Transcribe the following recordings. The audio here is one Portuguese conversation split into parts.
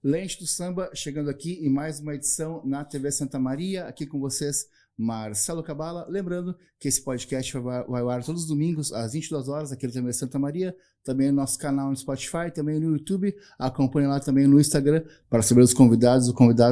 Lente do Samba, chegando aqui em mais uma edição na TV Santa Maria, aqui com vocês, Marcelo Cabala. Lembrando que esse podcast vai ao ar todos os domingos, às 22 horas, aqui na TV Santa Maria, também no nosso canal no Spotify, também no YouTube, acompanhe lá também no Instagram, para saber os convidados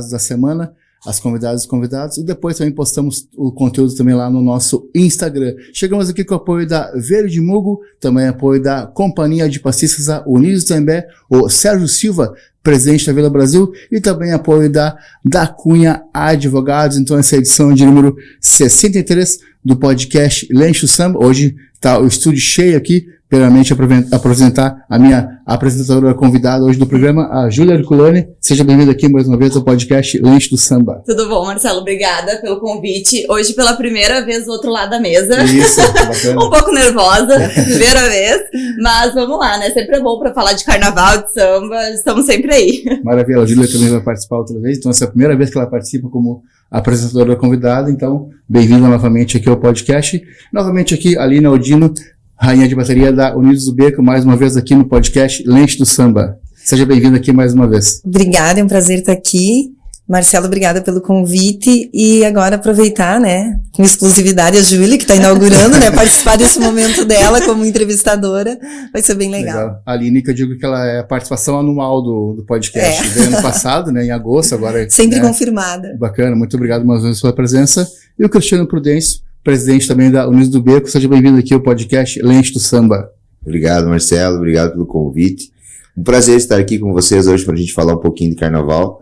da semana, as convidadas e os convidados, e depois também postamos o conteúdo também lá no nosso Instagram. Chegamos aqui com o apoio da Verde Mugo, também apoio da Companhia de Passistas Unidos do Itambé, o Sérgio Silva, presidente da Vila Brasil, e também apoio da Cunha Advogados. Então essa é a edição de número 63 do podcast Lente do Samba. Hoje está o estúdio cheio aqui, primeiramente apresentar a minha apresentadora convidada hoje do programa, a Júlia Herculani. Seja bem-vinda aqui mais uma vez ao podcast Lente do Samba. Tudo bom, Marcelo? Obrigada pelo convite. Hoje pela primeira vez do outro lado da mesa. Isso, bacana. Um pouco nervosa, primeira vez, mas vamos lá, né? Sempre é bom para falar de carnaval, de samba, estamos sempre aí. Maravilha, a Júlia também vai participar outra vez, então essa é a primeira vez que ela participa como apresentadora convidada, então bem-vinda novamente aqui ao podcast. Novamente aqui, Aline Aldino, rainha de bateria da Unidos do Beco, mais uma vez aqui no podcast Lente do Samba. Seja bem-vinda aqui mais uma vez. Obrigada, é um prazer estar aqui. Marcelo, obrigada pelo convite. E agora aproveitar, né, com exclusividade a Júlia, que está inaugurando, né, participar desse momento dela como entrevistadora. Vai ser bem legal. A Aline, que eu digo que ela é a participação anual do podcast. Veio ano passado, né, em agosto, agora... Sempre, né, confirmada. Bacana, muito obrigado mais uma vez pela presença. E o Cristiano Prudêncio, presidente também da Unidos do Beco. Seja bem-vindo aqui ao podcast Lente do Samba. Obrigado, Marcelo. Obrigado pelo convite. Um prazer estar aqui com vocês hoje para a gente falar um pouquinho de carnaval.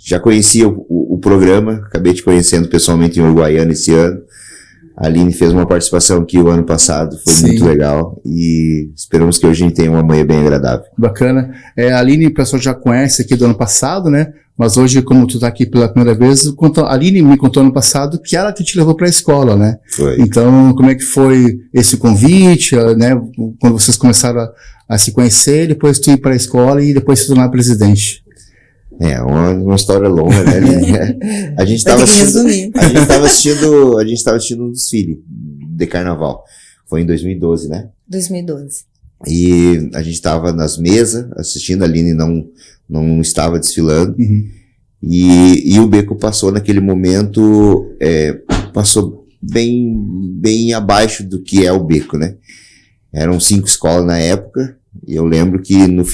Já conhecia o programa, acabei te conhecendo pessoalmente em Uruguaiana esse ano. A Aline fez uma participação aqui o ano passado, foi muito legal, e esperamos que hoje a gente tenha uma manhã bem agradável. Bacana. A Aline, o pessoal já conhece aqui do ano passado, né? Mas hoje, como tu tá aqui pela primeira vez, a Aline me contou ano passado que ela que te levou para a escola, né? Foi. Então, como é que foi esse convite, né? Quando vocês começaram a se conhecer, depois tu ir para a escola e depois se tornar presidente? Uma história longa, né? A gente estava assistindo um desfile de carnaval. Foi em 2012, né? 2012. E a gente estava nas mesas assistindo, a Aline não estava desfilando. Uhum. E o Beco passou naquele momento, passou bem abaixo do que é o Beco, né? Eram 5 escolas na época. E eu lembro que no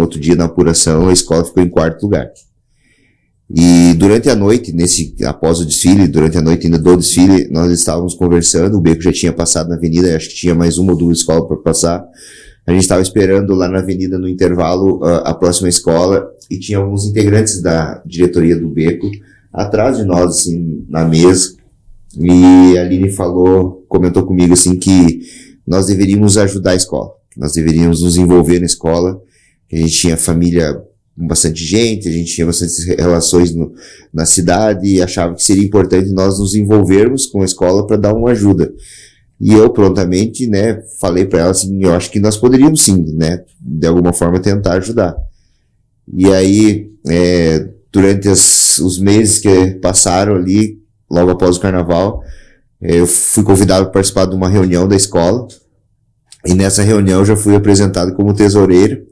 outro dia na apuração, a escola ficou em 4º lugar. E durante a noite, após o desfile, durante a noite ainda do desfile, nós estávamos conversando, o Beco já tinha passado na avenida, acho que tinha mais 1 ou 2 escolas para passar. A gente estava esperando lá na avenida, no intervalo, a próxima escola, e tinha alguns integrantes da diretoria do Beco atrás de nós, assim, na mesa. E a Aline comentou comigo, assim, que nós deveríamos ajudar a escola. Nós deveríamos nos envolver na escola, que a gente tinha família com bastante gente, a gente tinha bastantes relações na cidade e achava que seria importante nós nos envolvermos com a escola para dar uma ajuda. E eu prontamente, né, falei para ela assim, eu acho que nós poderíamos sim, né, de alguma forma tentar ajudar. E aí, durante os meses que passaram ali, logo após o carnaval, eu fui convidado para participar de uma reunião da escola. E nessa reunião eu já fui apresentado como tesoureiro,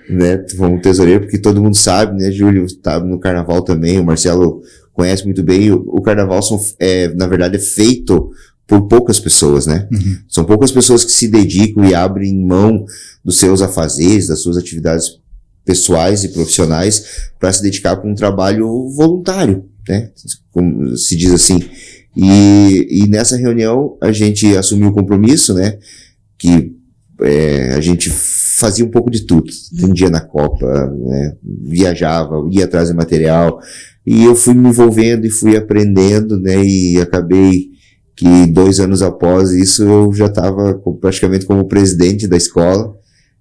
né, como tesoureiro, porque todo mundo sabe, né, Júlio estava no carnaval também, o Marcelo conhece muito bem, o carnaval na verdade é feito por poucas pessoas, né, São poucas pessoas que se dedicam e abrem mão dos seus afazeres, das suas atividades pessoais e profissionais para se dedicar com um trabalho voluntário, né, como se diz assim, e nessa reunião a gente assumiu o compromisso, né, que a gente fazia um pouco de tudo, atendia na Copa, né, viajava, ia atrás de material, e eu fui me envolvendo e fui aprendendo, né, e acabei que 2 anos após isso eu já estava praticamente como presidente da escola,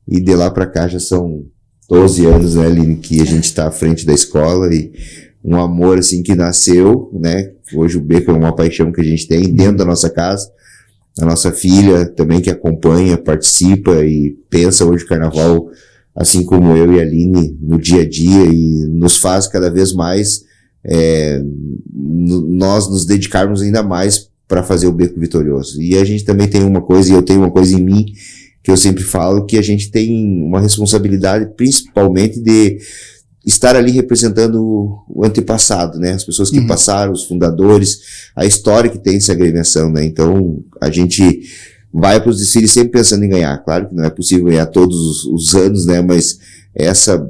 e de lá para cá já são 12 anos, né, Aline, que a gente está à frente da escola, e um amor assim que nasceu, né, hoje o Beco é uma paixão que a gente tem dentro da nossa casa. A nossa filha também que acompanha, participa e pensa hoje o carnaval, assim como eu e a Aline, no dia a dia, e nos faz cada vez mais nós nos dedicarmos ainda mais para fazer o Beco vitorioso. E a gente também tem uma coisa, e eu tenho uma coisa em mim, que eu sempre falo que a gente tem uma responsabilidade principalmente de estar ali representando o antepassado, né? As pessoas que passaram, os fundadores, a história que tem essa agremiação, né? Então, a gente vai para os desfiles sempre pensando em ganhar. Claro que não é possível ganhar todos os anos, né? Mas essa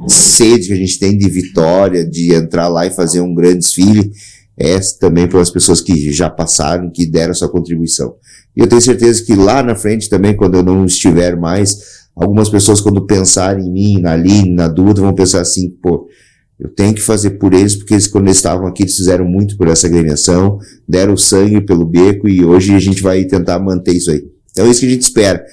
sede que a gente tem de vitória, de entrar lá e fazer um grande desfile, é também para as pessoas que já passaram, que deram a sua contribuição. E eu tenho certeza que lá na frente também, quando eu não estiver mais, algumas pessoas, quando pensarem em mim, na Aline, na Duda, vão pensar assim, pô, eu tenho que fazer por eles, porque eles, quando eles estavam aqui, eles fizeram muito por essa agremiação, deram sangue pelo beco, e hoje a gente vai tentar manter isso aí. Então é isso que a gente espera.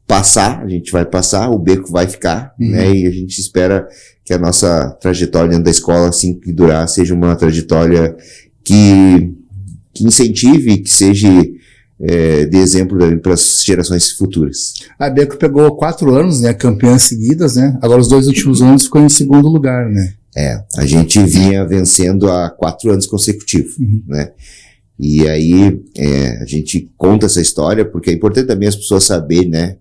A gente vai passar, o beco vai ficar, né, e a gente espera que a nossa trajetória dentro da escola, assim que durar, seja uma trajetória que incentive, que seja de exemplo para as gerações futuras. A Beco pegou 4 anos, né, campeãs seguidas, né, agora os 2 últimos anos ficou em segundo lugar, né. A gente vinha vencendo há 4 anos consecutivos, né, e aí a gente conta essa história porque é importante também as pessoas saberem, né,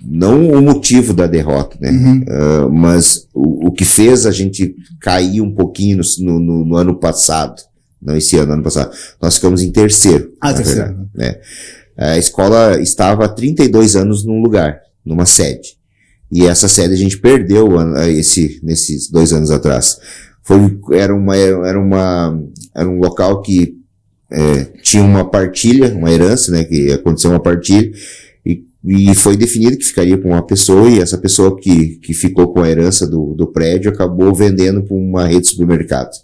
não o motivo da derrota, né, mas o que fez a gente cair um pouquinho no ano passado. Não esse ano passado. Nós ficamos em terceiro. Terceiro. Né? A escola estava há 32 anos num lugar, numa sede. E essa sede a gente perdeu nesses 2 anos atrás. Era um local que tinha uma partilha, uma herança, né? Que aconteceu uma partilha. E foi definido que ficaria com uma pessoa, e essa pessoa que ficou com a herança do prédio acabou vendendo para uma rede de supermercados.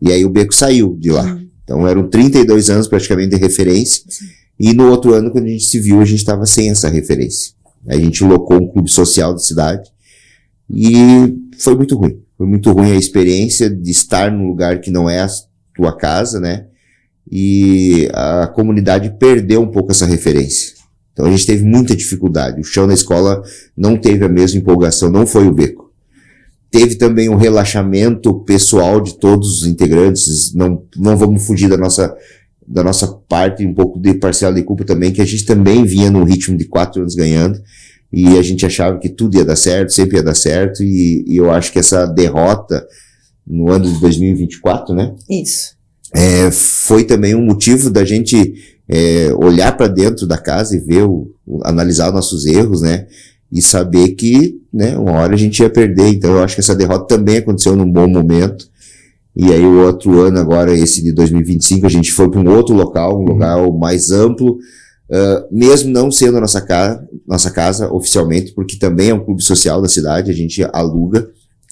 E aí o beco saiu de lá. Então eram 32 anos praticamente de referência. E no outro ano, quando a gente se viu, a gente estava sem essa referência. A gente locou um clube social da cidade. E foi muito ruim. Foi muito ruim a experiência de estar num lugar que não é a tua casa, né? E a comunidade perdeu um pouco essa referência. Então a gente teve muita dificuldade. O chão da escola não teve a mesma empolgação, não foi o beco. Teve também um relaxamento pessoal de todos os integrantes, não vamos fugir da nossa parte, um pouco de parcela de culpa também, que a gente também vinha num ritmo de 4 anos ganhando, e a gente achava que tudo ia dar certo, sempre ia dar certo, e eu acho que essa derrota no ano de 2024, né? Isso. Foi também um motivo da gente olhar para dentro da casa e ver, analisar os nossos erros, né? E saber que, né, uma hora a gente ia perder. Então eu acho que essa derrota também aconteceu num bom momento. E aí o outro ano agora, esse de 2025, a gente foi para um outro local, um local mais amplo, mesmo não sendo a nossa casa oficialmente, porque também é um clube social da cidade, a gente aluga,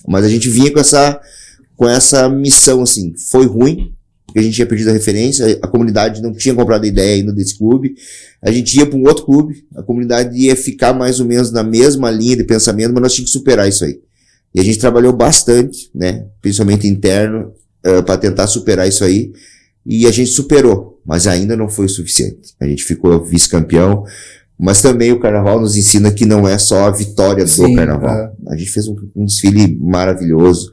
mas a gente vinha com essa missão, assim. Foi ruim, porque a gente tinha perdido a referência, a comunidade não tinha comprado a ideia ainda desse clube, a gente ia para um outro clube, a comunidade ia ficar mais ou menos na mesma linha de pensamento, mas nós tínhamos que superar isso aí. E a gente trabalhou bastante, né, principalmente interno, para tentar superar isso aí, e a gente superou, mas ainda não foi o suficiente. A gente ficou vice-campeão, mas também o carnaval nos ensina que não é só a vitória do carnaval. A gente fez um desfile maravilhoso,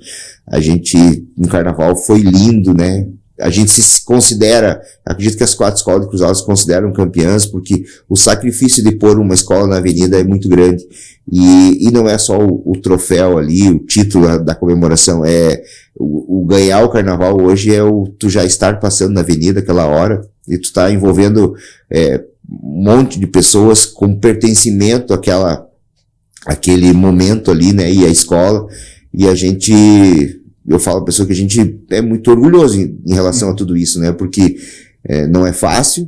no carnaval foi lindo, né? A gente se considera, acredito que as 4 escolas de Cruz Alta se consideram campeãs, porque o sacrifício de pôr uma escola na avenida é muito grande. E não é só o troféu ali, o título da comemoração, o ganhar o carnaval hoje tu já estar passando na avenida aquela hora, e tu tá envolvendo um monte de pessoas com pertencimento àquele momento ali, né, e a escola, e eu falo pra pessoa que a gente é muito orgulhoso em relação a tudo isso, né? Porque não é fácil.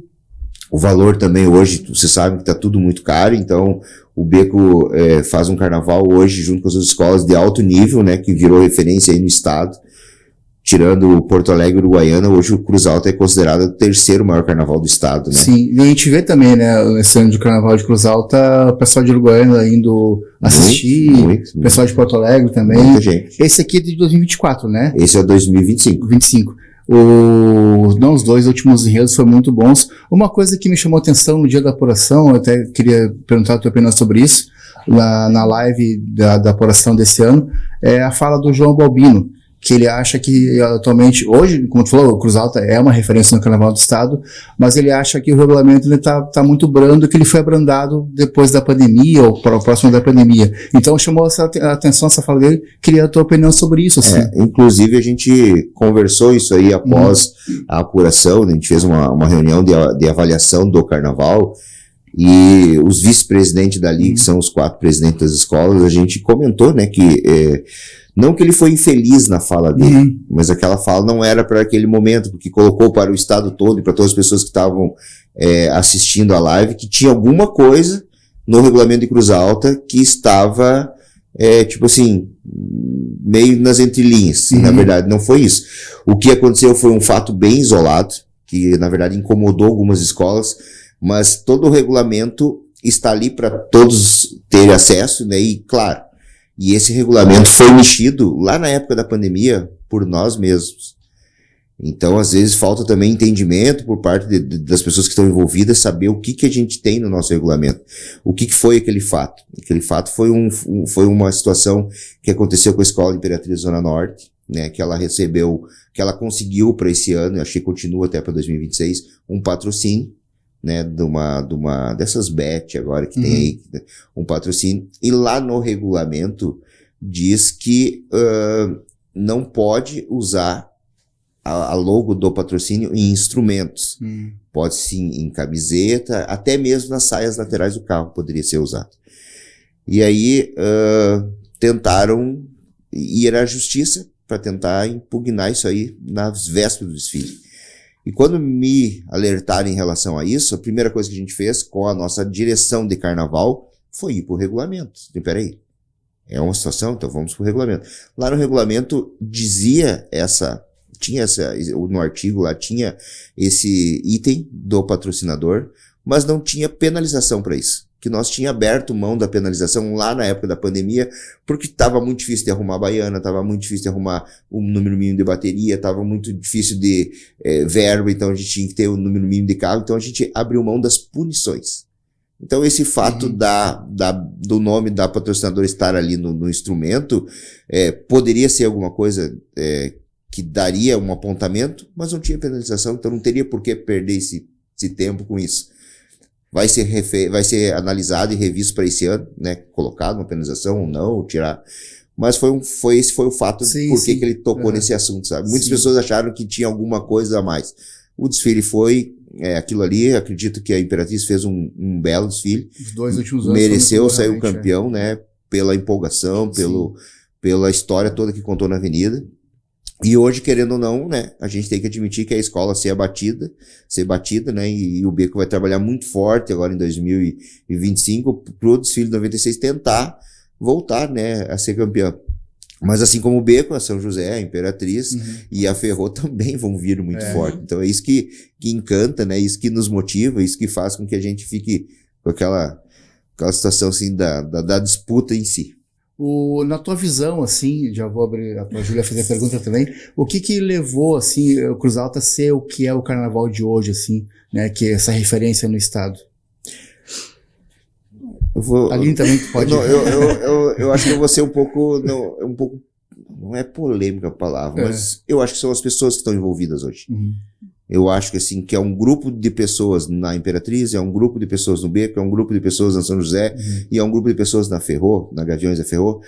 O valor também hoje, você sabe que tá tudo muito caro, então o Beco faz um carnaval hoje junto com as outras escolas de alto nível, né? Que virou referência aí no estado. Tirando o Porto Alegre e Uruguaiana, hoje o Cruz Alta é considerado o 3º maior carnaval do estado, né? Sim, e a gente vê também, né, esse ano de carnaval de Cruz Alta, o pessoal de Uruguaiana indo assistir, o pessoal de Porto Alegre também. Muita gente. Esse aqui é de 2024, né? Esse é 2025. 25. Os 2 últimos enredos foram muito bons. Uma coisa que me chamou a atenção no dia da apuração, eu até queria perguntar a tua opinião sobre isso, na live da apuração desse ano, é a fala do João Balbino, que ele acha que atualmente, hoje, como tu falou, o Cruz Alta é uma referência no Carnaval do Estado, mas ele acha que o regulamento está muito brando, que ele foi abrandado depois da pandemia ou próximo da pandemia. Então chamou a atenção essa fala dele, queria a tua opinião sobre isso. Assim. Inclusive a gente conversou isso aí após a apuração, a gente fez uma reunião de avaliação do Carnaval, e os vice-presidentes dali, que são os 4 presidentes das escolas, a gente comentou, né, que não que ele foi infeliz na fala dele, mas aquela fala não era para aquele momento, porque colocou para o estado todo e para todas as pessoas que estavam assistindo a live, que tinha alguma coisa no regulamento de Cruz Alta que estava, tipo assim, meio nas entrelinhas. Na verdade, não foi isso. O que aconteceu foi um fato bem isolado, que na verdade incomodou algumas escolas, mas todo o regulamento está ali para todos terem acesso, né? E claro, e esse regulamento foi mexido lá na época da pandemia por nós mesmos. Então, às vezes, falta também entendimento por parte das pessoas que estão envolvidas, saber o que a gente tem no nosso regulamento. O que foi aquele fato? Aquele fato foi uma situação que aconteceu com a Escola Imperatriz Zona Norte, né? Que ela recebeu, que ela conseguiu para esse ano, eu achei que continua até para 2026, um patrocínio, né, dessas bet agora que tem aí, um patrocínio, e lá no regulamento diz que não pode usar a logo do patrocínio em instrumentos, pode sim em camiseta, até mesmo nas saias laterais do carro poderia ser usado. E aí tentaram ir à justiça para tentar impugnar isso aí nas vésperas do desfile. E quando me alertaram em relação a isso, a primeira coisa que a gente fez com a nossa direção de carnaval foi ir para o regulamento. Peraí, é uma situação, então vamos para o regulamento. Lá no regulamento no artigo lá tinha esse item do patrocinador, mas não tinha penalização para isso. Que nós tinha aberto mão da penalização lá na época da pandemia, porque estava muito difícil de arrumar baiana, estava muito difícil de arrumar o número mínimo de bateria, estava muito difícil de verba, então a gente tinha que ter o número mínimo de carro, então a gente abriu mão das punições. Então esse fato do nome da patrocinadora estar ali no instrumento, poderia ser alguma coisa que daria um apontamento, mas não tinha penalização, então não teria por que perder esse tempo com isso. Vai ser analisado e revisto para esse ano, né? Colocado uma penalização ou não, ou tirar. Mas esse foi o fato de por que ele tocou nesse assunto, sabe? Muitas pessoas acharam que tinha alguma coisa a mais. O desfile foi aquilo ali, acredito que a Imperatriz fez um belo desfile. Os 2 últimos anos. Mereceu sair campeão, né? Pela empolgação, pela história toda que contou na avenida. E hoje, querendo ou não, né, a gente tem que admitir que a escola ser batida, né, e o Beco vai trabalhar muito forte agora em 2025 pro desfile 96 tentar voltar, né, a ser campeão. Mas assim como o Beco, a São José, a Imperatriz e a Ferrô também vão vir muito forte. Então é isso que encanta, né, isso que nos motiva, isso que faz com que a gente fique com aquela situação assim da disputa em si. Na tua visão, assim, já vou abrir a Júlia fazer a pergunta também, o que levou, assim, o Cruz Alta a ser o que é o carnaval de hoje, assim, né, que é essa referência no estado? Aline também pode... Eu acho que eu vou ser um pouco, não é polêmica a palavra, mas eu acho que são as pessoas que estão envolvidas hoje. Eu acho que assim, que é um grupo de pessoas na Imperatriz, é um grupo de pessoas no Beco, é um grupo de pessoas na São José, e é um grupo de pessoas na Ferrô, na Gaviões da Ferrô,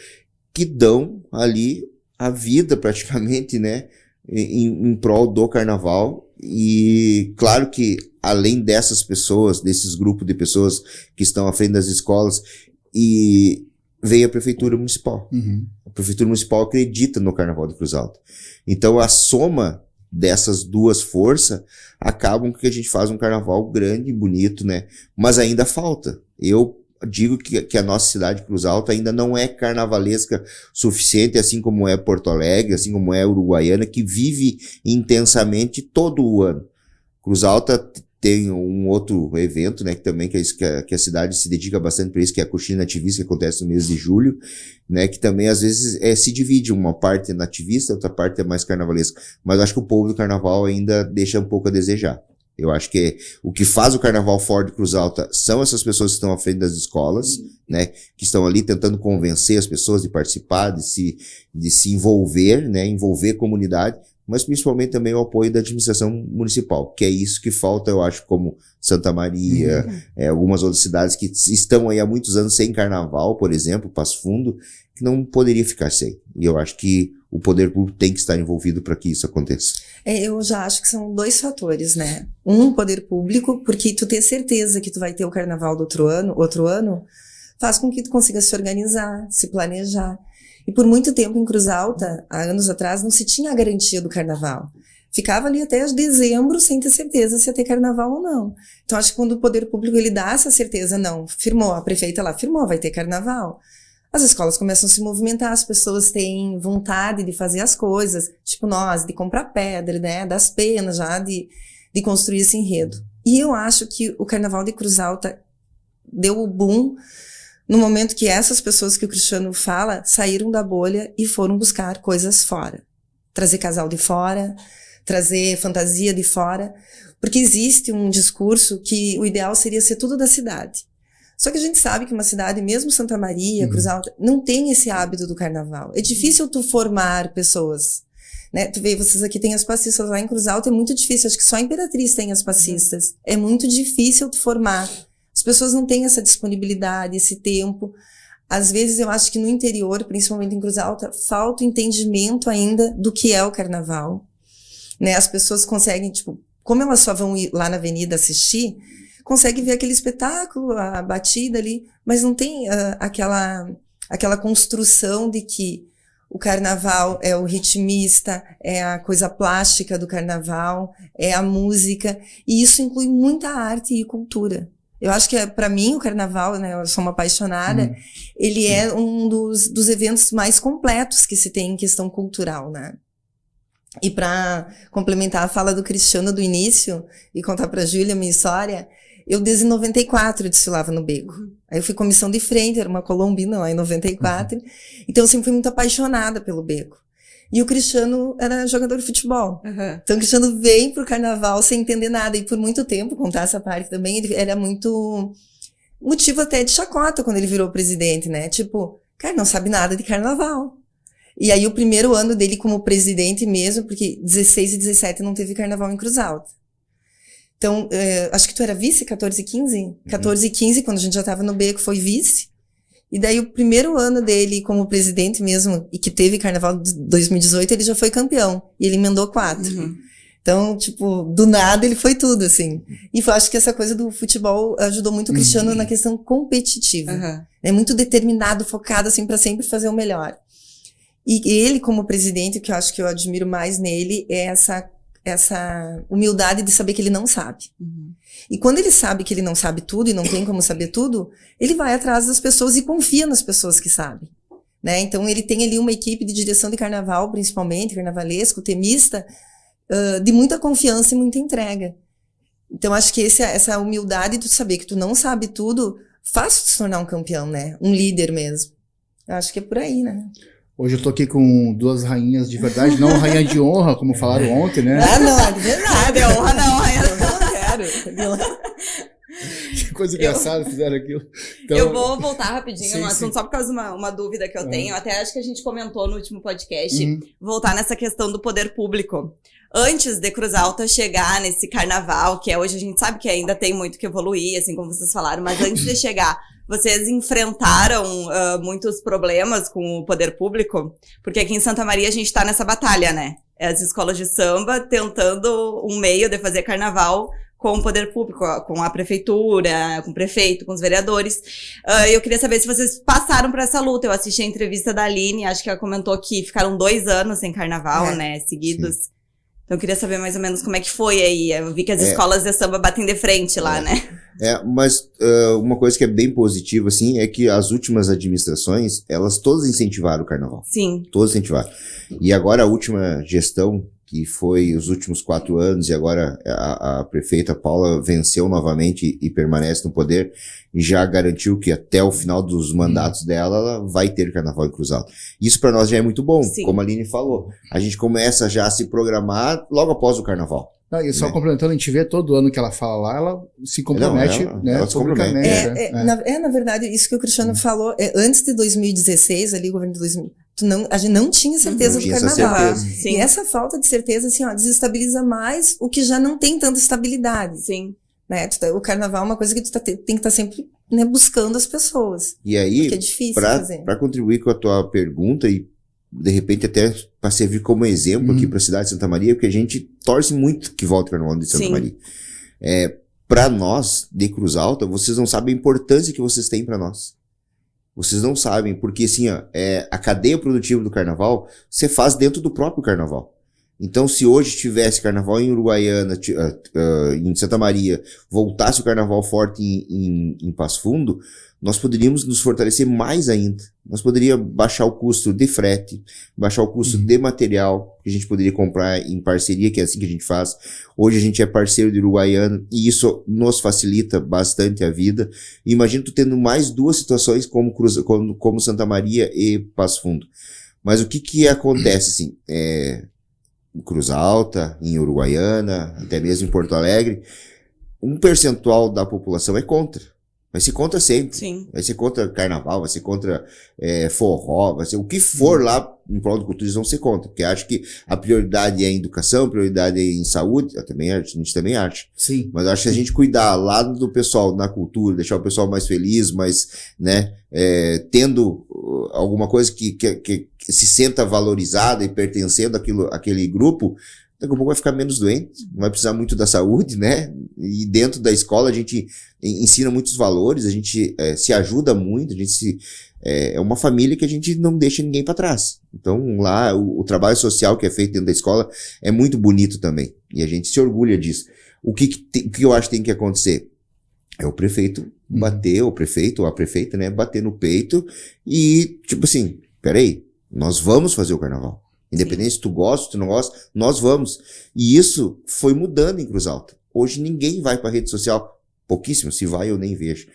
que dão ali a vida praticamente, né, em prol do carnaval. E claro que além dessas pessoas, desses grupos de pessoas que estão à frente das escolas, e vem a Prefeitura Municipal. A Prefeitura Municipal acredita no Carnaval de Cruz Alta. Então a soma dessas duas forças acabam que a gente faz um carnaval grande e bonito, né? Mas ainda falta. Eu digo que a nossa cidade Cruz Alta ainda não é carnavalesca suficiente, assim como é Porto Alegre, assim como é Uruguaiana, que vive intensamente todo o ano. Cruz Alta tem um outro evento, né, que também que a cidade se dedica bastante para isso, que é a Coxinha Nativista, que acontece no mês de julho, né, que também às vezes se divide, uma parte é nativista, outra parte é mais carnavalesca, mas acho que o povo do carnaval ainda deixa um pouco a desejar. Eu acho que o que faz o Carnaval fora de Cruz Alta são essas pessoas que estão à frente das escolas, né? Que estão ali tentando convencer as pessoas de participar, de se envolver, né? Envolver a comunidade, mas principalmente também o apoio da administração municipal, que é isso que falta, eu acho, como Santa Maria, algumas outras cidades que estão aí há muitos anos sem Carnaval, por exemplo, Passo Fundo, que não poderia ficar sem. E eu acho que o poder público tem que estar envolvido para que isso aconteça. Eu já acho que são 2 fatores, né? Poder público, porque tu ter certeza que tu vai ter o Carnaval do outro ano, faz com que tu consiga se organizar, se planejar. E por muito tempo em Cruz Alta, há anos atrás, não se tinha a garantia do Carnaval. Ficava ali até dezembro sem ter certeza se ia ter Carnaval ou não. Então acho que quando o poder público ele dá essa certeza, não, firmou, a prefeita lá firmou, vai ter Carnaval. As escolas começam a se movimentar, as pessoas têm vontade de fazer as coisas, tipo nós, de comprar pedra, né, das penas já, de construir esse enredo. E eu acho que o Carnaval de Cruz Alta deu o boom no momento que essas pessoas que o Cristiano fala saíram da bolha e foram buscar coisas fora. Trazer casal de fora, trazer fantasia de fora, porque existe um discurso que o ideal seria ser tudo da cidade. Só que a gente sabe que uma cidade, mesmo Santa Maria, Cruz Alta, não tem esse hábito do carnaval. É difícil tu formar pessoas, né? Tu vê, vocês aqui têm as passistas, lá em Cruz Alta é muito difícil, acho que só a Imperatriz tem as passistas. É muito difícil tu formar. As pessoas não têm essa disponibilidade, esse tempo. Às vezes eu acho que no interior, principalmente em Cruz Alta, falta o entendimento ainda do que é o carnaval, né? As pessoas conseguem, tipo, como elas só vão ir lá na avenida assistir, conseguem ver aquele espetáculo, a batida ali, mas não tem aquela construção de que o carnaval é o ritmista, é a coisa plástica do carnaval, é a música, e isso inclui muita arte e cultura. Eu acho que, para mim, o carnaval, né, eu sou uma apaixonada, ele é um dos eventos mais completos que se tem em questão cultural, né? E para complementar a fala do Cristiano do início e contar para a Júlia a minha história, eu desde 94 desfilava no Beco. Aí eu fui comissão de frente, era uma colombina lá em 94. Então eu sempre fui muito apaixonada pelo Beco. E o Cristiano era jogador de futebol. Então o Cristiano vem pro carnaval sem entender nada. E por muito tempo, contar essa parte também, ele era muito motivo até de chacota quando ele virou presidente, né? Tipo, cara, não sabe nada de carnaval. E aí o primeiro ano dele como presidente mesmo, porque 16 e 17 não teve carnaval em Cruz Alta. Então, acho que tu era vice, 14 e 15? 14 e 15, quando a gente já estava no Beco, foi vice. E daí o primeiro ano dele como presidente mesmo, e que teve carnaval de 2018, ele já foi campeão. E ele emendou 4. Então, tipo, do nada ele foi tudo, assim. E eu acho que essa coisa do futebol ajudou muito o Cristiano na questão competitiva. É muito determinado, focado, assim, pra sempre fazer o melhor. E ele, como presidente, o que eu acho que eu admiro mais nele é essa humildade de saber que ele não sabe. E quando ele sabe que ele não sabe tudo e não tem como saber tudo, ele vai atrás das pessoas e confia nas pessoas que sabem, né? Então ele tem ali uma equipe de direção de carnaval, principalmente, carnavalesco, temista, de muita confiança e muita entrega. Então acho que essa humildade de saber que tu não sabe tudo faz tu se tornar um campeão, né? Um líder mesmo. Eu acho que é por aí, né? Hoje eu tô aqui com 2 rainhas de verdade, não rainha de honra, como falaram ontem, né? Ah, não, é de verdade. De honra não, rainha. Eu não quero. Que coisa engraçada fizeram aquilo. Então, eu vou voltar rapidinho sim, no assunto, sim. só por causa de uma dúvida que eu tenho. Até acho que a gente comentou no último podcast. Voltar nessa questão do poder público. Antes de Cruz Alta chegar nesse carnaval, que hoje a gente sabe que ainda tem muito que evoluir, assim como vocês falaram, mas antes de chegar, vocês enfrentaram muitos problemas com o poder público? Porque aqui em Santa Maria a gente tá nessa batalha, né? As escolas de samba tentando um meio de fazer carnaval com o poder público, com a prefeitura, com o prefeito, com os vereadores. Eu queria saber se vocês passaram por essa luta. Eu assisti a entrevista da Aline, acho que ela comentou que ficaram 2 anos sem carnaval, né, seguidos. Sim. Então eu queria saber mais ou menos como é que foi aí. Eu vi que as escolas de samba batem de frente lá, né? Mas uma coisa que é bem positiva, assim, é que as últimas administrações, elas todas incentivaram o carnaval. Sim. Todas incentivaram. E agora a última gestão, que foi os últimos 4 anos, e agora a prefeita Paula venceu novamente e permanece no poder, e já garantiu que até o final dos mandatos dela, ela vai ter carnaval em Cruz Alta. Isso para nós já é muito bom, como a Aline falou. A gente começa já a se programar logo após o carnaval. E só complementando, a gente vê todo ano que ela fala lá, ela se compromete, ela se publicamente. Na verdade, isso que o Cristiano falou, antes de 2016, ali, o governo de 2000, a gente não tinha certeza do carnaval. E essa falta de certeza, assim, desestabiliza mais o que já não tem tanta estabilidade. Sim. Né? O carnaval é uma coisa que tem que estar sempre, né, buscando as pessoas. E aí, porque é difícil fazer. Para contribuir com a tua pergunta e de repente até para servir como exemplo aqui para a cidade de Santa Maria, porque a gente torce muito que volte o Carnaval de Santa Maria. Para nós, de Cruz Alta, vocês não sabem a importância que vocês têm para nós. Vocês não sabem, porque assim, a cadeia produtiva do Carnaval, você faz dentro do próprio Carnaval. Então, se hoje tivesse Carnaval em Uruguaiana, em Santa Maria, voltasse o Carnaval forte em Passo Fundo, nós poderíamos nos fortalecer mais ainda. Nós poderíamos baixar o custo de frete, baixar o custo de material, que a gente poderia comprar em parceria, que é assim que a gente faz. Hoje a gente é parceiro de Uruguaiana e isso nos facilita bastante a vida. E imagina tu tendo mais duas situações como Santa Maria e Passo Fundo. Mas o que acontece, assim, em Cruz Alta, em Uruguaiana, até mesmo em Porto Alegre, um percentual da população é contra. Vai ser contra sempre. Sim. Vai ser contra carnaval, vai ser contra forró, vai ser o que for lá em prol do cultura, eles vão ser contra. Porque acho que a prioridade é em educação, a prioridade é em saúde, a gente também acha. Sim. Mas acho que a gente cuidar lá do pessoal na cultura, deixar o pessoal mais feliz, mais, né, tendo alguma coisa que se senta valorizada e pertencendo àquele grupo, daqui a pouco vai ficar menos doente, não vai precisar muito da saúde, né? E dentro da escola a gente ensina muitos valores, a gente se ajuda muito, a gente é uma família que a gente não deixa ninguém para trás. Então lá o trabalho social que é feito dentro da escola é muito bonito também, e a gente se orgulha disso. O que eu acho que tem que acontecer? É o prefeito bater, o prefeito ou a prefeita, né, bater no peito e, tipo assim, peraí, nós vamos fazer o carnaval. Independente se tu gosta, se tu não gosta, nós vamos. E isso foi mudando em Cruz Alta. Hoje ninguém vai pra rede social, pouquíssimo, se vai eu nem vejo.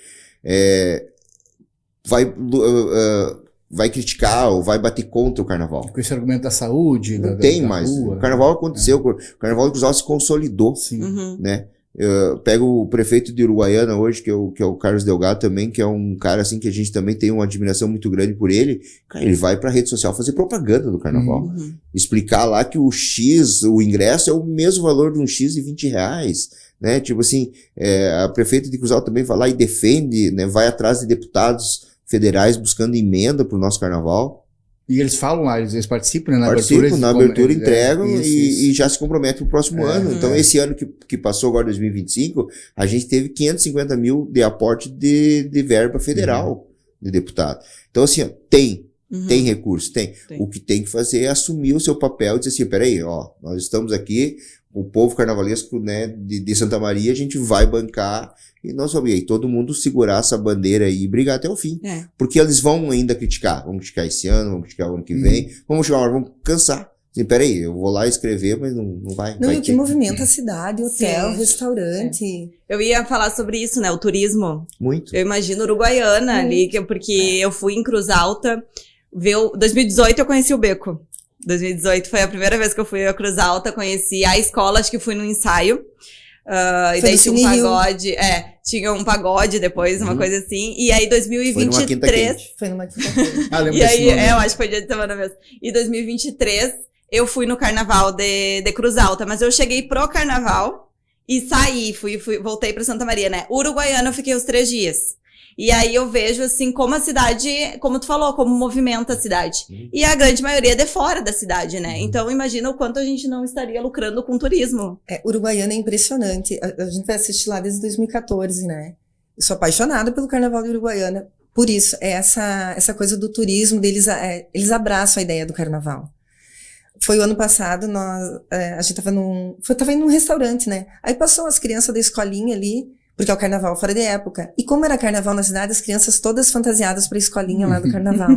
Vai criticar ou vai bater contra o carnaval. Com esse argumento da saúde, não tem mais. Rua. O carnaval aconteceu, o carnaval de Cruz Alta se consolidou, né? Eu pego o prefeito de Uruguaiana hoje, que é o Carlos Delgado também, que é um cara assim que a gente também tem uma admiração muito grande por ele. Cara, ele vai pra rede social fazer propaganda do carnaval. Explicar lá que o ingresso é o mesmo valor de um X de R$20, né? Tipo assim, a prefeita de Cruz Alta também vai lá e defende, né? Vai atrás de deputados federais buscando emenda pro nosso carnaval. E eles falam lá, eles participam, né? Na abertura entregam e já se comprometem pro próximo ano. Então, esse ano que passou agora, 2025, a gente teve 550 mil de aporte de verba federal de deputado. Então, assim, tem recurso, tem. O que tem que fazer é assumir o seu papel e dizer assim, peraí, nós estamos aqui, o povo carnavalesco, né, de Santa Maria, a gente vai bancar e nós vamos aí, todo mundo segurar essa bandeira aí e brigar até o fim. Porque eles vão ainda criticar. Vamos criticar esse ano, vamos criticar o ano que vem. Vamos chegar uma hora, vamos cansar. Assim, peraí, eu vou lá escrever, mas não vai. Não, e o que movimenta a cidade, hotel, restaurante. Eu ia falar sobre isso, né? O turismo. Muito. Eu imagino Uruguaiana ali, porque eu fui em Cruz Alta. 2018 eu conheci o Beco. 2018 foi a primeira vez que eu fui a Cruz Alta, conheci a escola, acho que fui num ensaio. E daí tinha um pagode, tinha um pagode depois, uma coisa assim. E aí 2023... Foi numa quinta-feira. E aí, eu acho que foi dia de semana mesmo. E 2023, eu fui no carnaval de Cruz Alta, mas eu cheguei pro carnaval e saí, voltei pra Santa Maria, né? Uruguaiana eu fiquei os 3 dias. E aí eu vejo, assim, como a cidade, como tu falou, como movimenta a cidade. E a grande maioria é de fora da cidade, né? Então imagina o quanto a gente não estaria lucrando com turismo. Uruguaiana é impressionante. A gente vai assistir lá desde 2014, né? Eu sou apaixonada pelo Carnaval de Uruguaiana. Por isso, essa coisa do turismo deles, eles abraçam a ideia do Carnaval. Foi o ano passado, a gente tava indo num restaurante, né? Aí passou as crianças da escolinha ali, porque é o carnaval fora de época. E como era carnaval na cidade, as crianças todas fantasiadas pra escolinha lá do carnaval.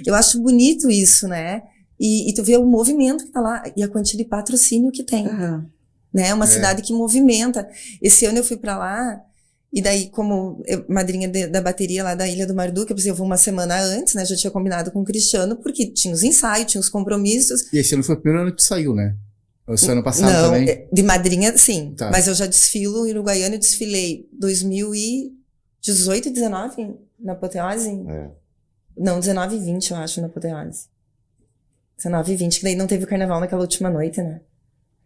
Eu acho bonito isso, né? E tu vê o movimento que tá lá e a quantia de patrocínio que tem. Né? É uma cidade que movimenta. Esse ano eu fui pra lá e daí, como madrinha da bateria lá da Ilha do Marduca, eu vou uma semana antes, né? Já tinha combinado com o Cristiano, porque tinha os ensaios, tinha os compromissos. E esse ano foi o primeiro ano que saiu, né? Esse ano passado Não, também? de madrinha, sim. Tá. Mas eu já desfilo em Uruguaiana, eu desfilei 2018 e 19 na Apoteose? É. Não, 19 e 20, eu acho, na Apoteose. 19 e 20, que daí não teve carnaval naquela última noite, né?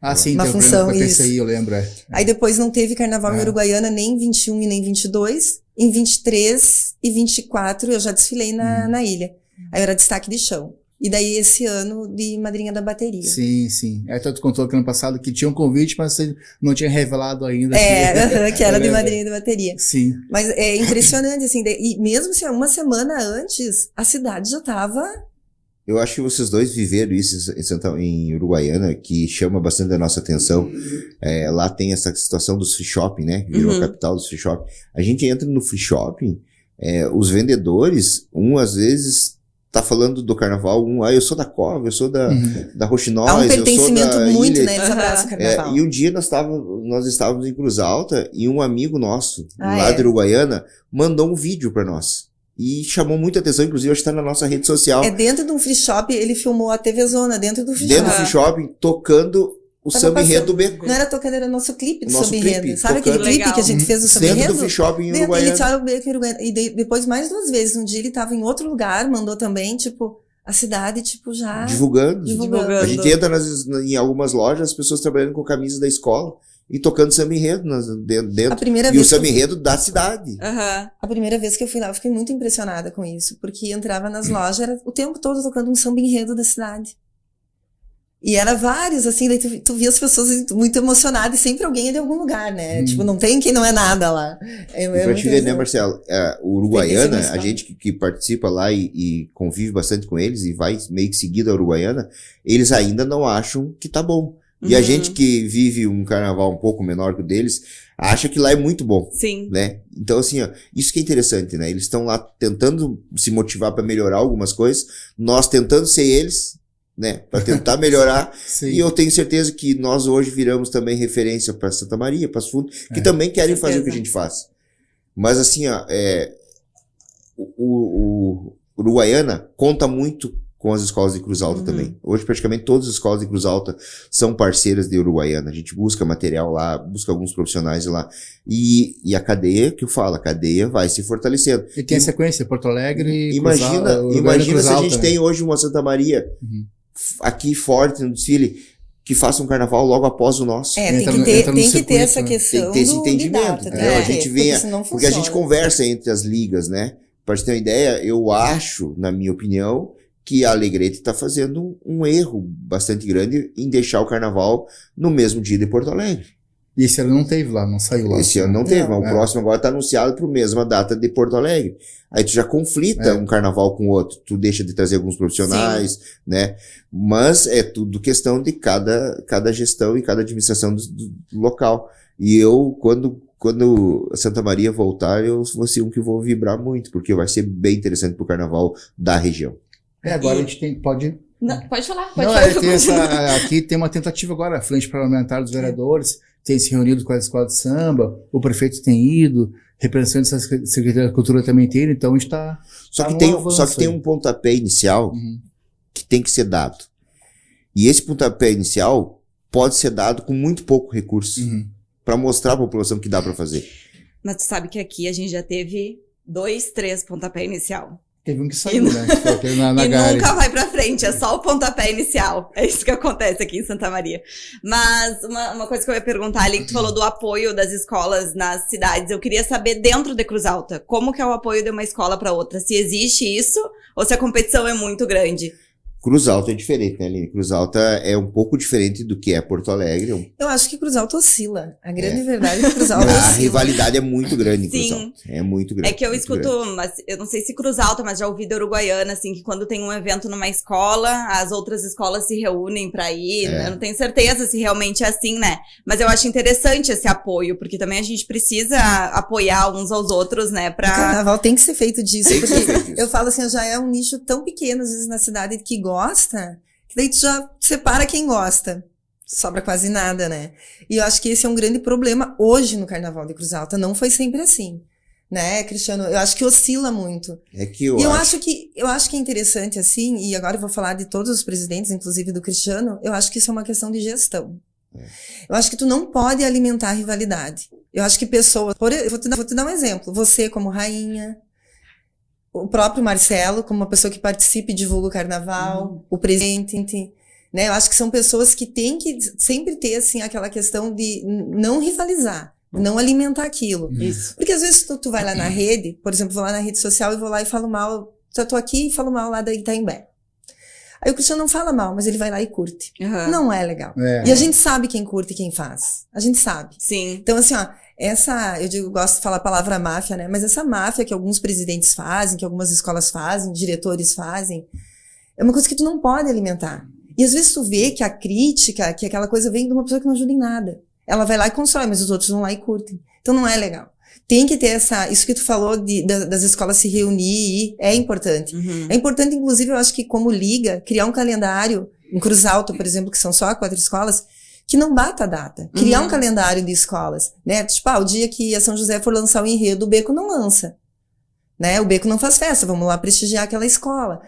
Ah, sim, Uma tem função, o isso. PCI, eu lembro. Aí depois não teve carnaval em É. Uruguaiana nem em 21 e nem 22. Em 23 e 24 eu já desfilei na ilha. Aí eu era destaque de chão. E daí esse ano de madrinha da bateria. Sim, sim. Aí tu contou que ano passado que tinha um convite, mas você não tinha revelado ainda. Que era Eu de lembro. madrinha da bateria. Sim. Mas é impressionante, assim, e mesmo se uma semana antes, a cidade já tava... Eu acho que vocês dois viveram isso em Uruguaiana, que chama bastante a nossa atenção. Lá tem essa situação dos free shopping, né? Virou a capital dos free shopping. A gente entra no free shopping, os vendedores, às vezes tá falando do carnaval, eu sou da Cova, eu sou da Roxinóis, Há um eu sou pertencimento da muito, ilha. né? Eles abraçam o carnaval. E um dia nós estávamos em Cruz Alta e um amigo nosso, Ah, lá é? de Uruguaiana, mandou um vídeo para nós. E chamou muita atenção, inclusive hoje está na nossa rede social. Dentro de um free shop, ele filmou a TV Zona, dentro do free Dentro do shop. free shopping, tocando o Tava samba enredo do passando. Beco. Não era tocando, era nosso clipe de Nosso samba clipe, enredo. Sabe aquele tocando. clipe que a gente fez do samba Dentro enredo? do free shopping em Ele Uruguaiana. tiraram o Beco em Uruguaiana. E depois mais 2 vezes. Um dia ele tava em outro lugar, mandou também, tipo, a cidade, tipo, já... Divulgando. Divulgando. A gente entra em algumas lojas, as pessoas trabalhando com camisas da escola e tocando samba enredo dentro. A primeira E o vez que samba eu fui- enredo da cidade. Aham. A primeira vez que eu fui lá, eu fiquei muito impressionada com isso, porque entrava nas lojas, era o tempo todo tocando um samba enredo da cidade. E era vários, assim, daí tu via as pessoas muito emocionadas, e sempre alguém é de algum lugar, né? Tipo, não tem quem não é nada lá. E pra te ver, né, Marcelo? O Uruguaiana, Tem que ser a gente que participa lá e convive bastante com eles e vai meio que seguido a Uruguaiana, eles ainda não acham que tá bom. E a gente que vive um carnaval um pouco menor que o deles, acha que lá é muito bom. Sim. Né? Então, assim, ó, isso que é interessante, né? Eles estão lá tentando se motivar para melhorar algumas coisas, nós tentando ser eles, né? Para tentar melhorar. Sim. E eu tenho certeza que nós hoje viramos também referência para Santa Maria, para Fundo, que também querem fazer o que a gente faz. Mas, assim, ó, o Uruguaiana conta muito com as escolas de Cruz Alta também. Hoje, praticamente, todas as escolas de Cruz Alta são parceiras de Uruguaiana. A gente busca material lá, busca alguns profissionais lá. E a cadeia, que eu falo, a cadeia vai se fortalecendo. E tem a sequência, Porto Alegre, Imagina Uruguaiana, se Cruz a Alta, gente né? tem hoje uma Santa Maria aqui forte no desfile, que faça um carnaval logo após o nosso. tem Entra que no ter circuito, essa né? questão Tem que ter esse de entendimento, data, entendeu? né? A gente Porque vem, senão porque a gente funciona. conversa entre as ligas, né? Para você ter uma ideia, eu acho, na minha opinião, que a Alegrete está fazendo um erro bastante grande em deixar o carnaval no mesmo dia de Porto Alegre. E esse ano não teve lá, não saiu lá. Esse ano não teve, mas o é. próximo agora está anunciado para a mesma data de Porto Alegre. Aí tu já conflita um carnaval com o outro, tu deixa de trazer alguns profissionais, né? Mas é tudo questão de cada gestão e cada administração do local. E eu, quando a Santa Maria voltar, eu vou ser um que vou vibrar muito, porque vai ser bem interessante pro carnaval da região. Agora a gente pode... Não, pode falar, Não, falar. aqui tem uma tentativa agora, a Frente Parlamentar dos Vereadores tem se reunido com a Escola de Samba, o prefeito tem ido, representantes da Secretaria da Cultura também tem ido, então a gente está... Só que tem um pontapé inicial que tem que ser dado. E esse pontapé inicial pode ser dado com muito pouco recurso, para mostrar à população que dá para fazer. Mas tu sabe que aqui a gente já teve 2, 3 pontapé inicial. Teve um que saiu, né? Que foi aquele na E Gare. nunca vai pra frente, é só o pontapé inicial. É isso que acontece aqui em Santa Maria. Mas uma coisa que eu ia perguntar ali, que tu falou do apoio das escolas nas cidades, eu queria saber dentro de Cruz Alta, como que é o apoio de uma escola pra outra? Se existe isso, ou se a competição é muito grande? Cruz Alta é diferente, né, Aline? Cruz Alta é um pouco diferente do que é Porto Alegre. Eu acho que Cruz Alta oscila. A grande verdade é que Cruz Alta A oscila. rivalidade é muito grande em Cruz Sim. Alta. É muito grande. É que eu muito escuto, grande. mas eu não sei se Cruz Alta, mas já ouvi da Uruguaiana, assim, que quando tem um evento numa escola, as outras escolas se reúnem pra ir. Eu não tenho certeza se realmente é assim, né? Mas eu acho interessante esse apoio, porque também a gente precisa apoiar uns aos outros, né? O Pra... carnaval tem que ser feito disso, Tem que porque ser feito disso. eu falo assim, já é um nicho tão pequeno, às vezes, na cidade que gosta, que daí tu já separa quem gosta. Sobra quase nada, né? E eu acho que esse é um grande problema hoje no Carnaval de Cruz Alta. Não foi sempre assim. né, Cristiano? Eu acho que oscila muito. Eu acho que é interessante, assim, e agora eu vou falar de todos os presidentes, inclusive do Cristiano, eu acho que isso é uma questão de gestão. Eu acho que tu não pode alimentar a rivalidade. Eu acho que pessoas... Eu vou te dar um exemplo. Você como rainha, o próprio Marcelo como uma pessoa que participa e divulga o carnaval, o presidente, né? Eu acho que são pessoas que têm que sempre ter, assim, aquela questão de não rivalizar, não alimentar aquilo. Isso. Porque às vezes tu vai lá na rede, por exemplo, vou lá na rede social e vou lá e falo mal, já tô aqui e falo mal lá da Itaimbé. Aí o Cristiano não fala mal, mas ele vai lá e curte. Não é legal. E a gente sabe quem curte e quem faz. A gente sabe. Sim. Então, assim, ó, eu gosto de falar a palavra máfia, né? Mas essa máfia que alguns presidentes fazem, que algumas escolas fazem, diretores fazem, é uma coisa que tu não pode alimentar. E às vezes tu vê que a crítica, que aquela coisa vem de uma pessoa que não ajuda em nada. Ela vai lá e constrói, mas os outros vão lá e curtem. Então não é legal. Tem que ter isso que tu falou das escolas se reunir, é importante. É importante, inclusive, eu acho que como liga, criar um calendário, em Cruz Alta, por exemplo, que são só 4 escolas, que não bata a data. Criar um calendário de escolas, né? Tipo, o dia que a São José for lançar o enredo, o Beco não lança. Né? O Beco não faz festa, vamos lá prestigiar aquela escola.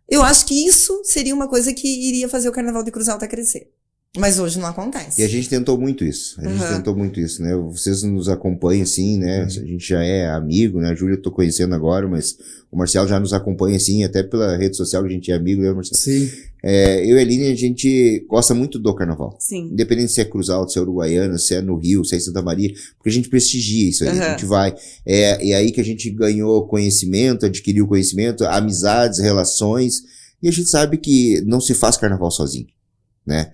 Eu acho que isso seria uma coisa que iria fazer o Carnaval de Cruz Alta crescer. Mas hoje não acontece. E a gente tentou muito isso. Né? Vocês nos acompanham, assim, né? A gente já é amigo, né? A Júlia eu tô conhecendo agora, mas o Marcelo já nos acompanha, assim, até pela rede social que a gente é amigo, né, Marcelo? Sim. Eu e a Aline, a gente gosta muito do carnaval. Sim. Independente se é Cruz Alta, se é Uruguaiana, se é no Rio, se é em Santa Maria, porque a gente prestigia isso aí, a gente vai. É aí que a gente ganhou conhecimento, adquiriu conhecimento, amizades, relações, e a gente sabe que não se faz carnaval sozinho, né?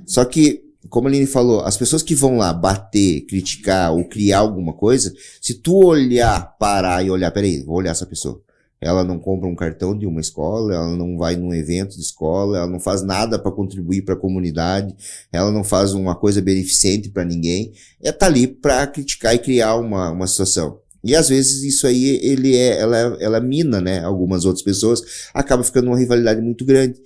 Só que, como a Aline falou, as pessoas que vão lá bater, criticar ou criar alguma coisa, se tu parar e olhar, peraí, vou olhar essa pessoa. Ela não compra um cartão de uma escola, ela não vai num evento de escola, ela não faz nada para contribuir para a comunidade, ela não faz uma coisa beneficente para ninguém, tá ali para criticar e criar uma situação. E às vezes isso aí, ela mina, né, algumas outras pessoas, acaba ficando uma rivalidade muito grande.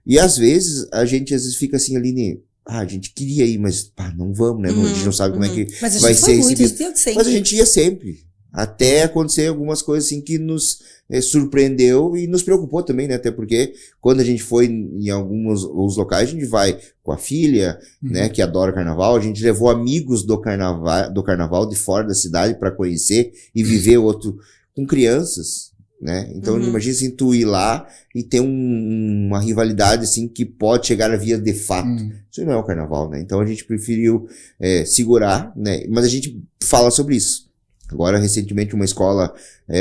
E às vezes, a gente fica assim ali, a gente queria ir, mas não vamos, né? A gente não sabe como é que vai ser recebido. Mas a gente ia sempre. Até acontecer algumas coisas assim que nos surpreendeu e nos preocupou também, né? Até porque quando a gente foi em alguns locais, a gente vai com a filha, né? Que adora carnaval. A gente levou amigos do carnaval de fora da cidade para conhecer e viver outro com crianças. Né? Então imagina assim, tu ir lá e ter uma rivalidade assim que pode chegar a via de fato. Isso não é o carnaval, né? Então a gente preferiu segurar, né? Mas a gente fala sobre isso. Agora recentemente uma escola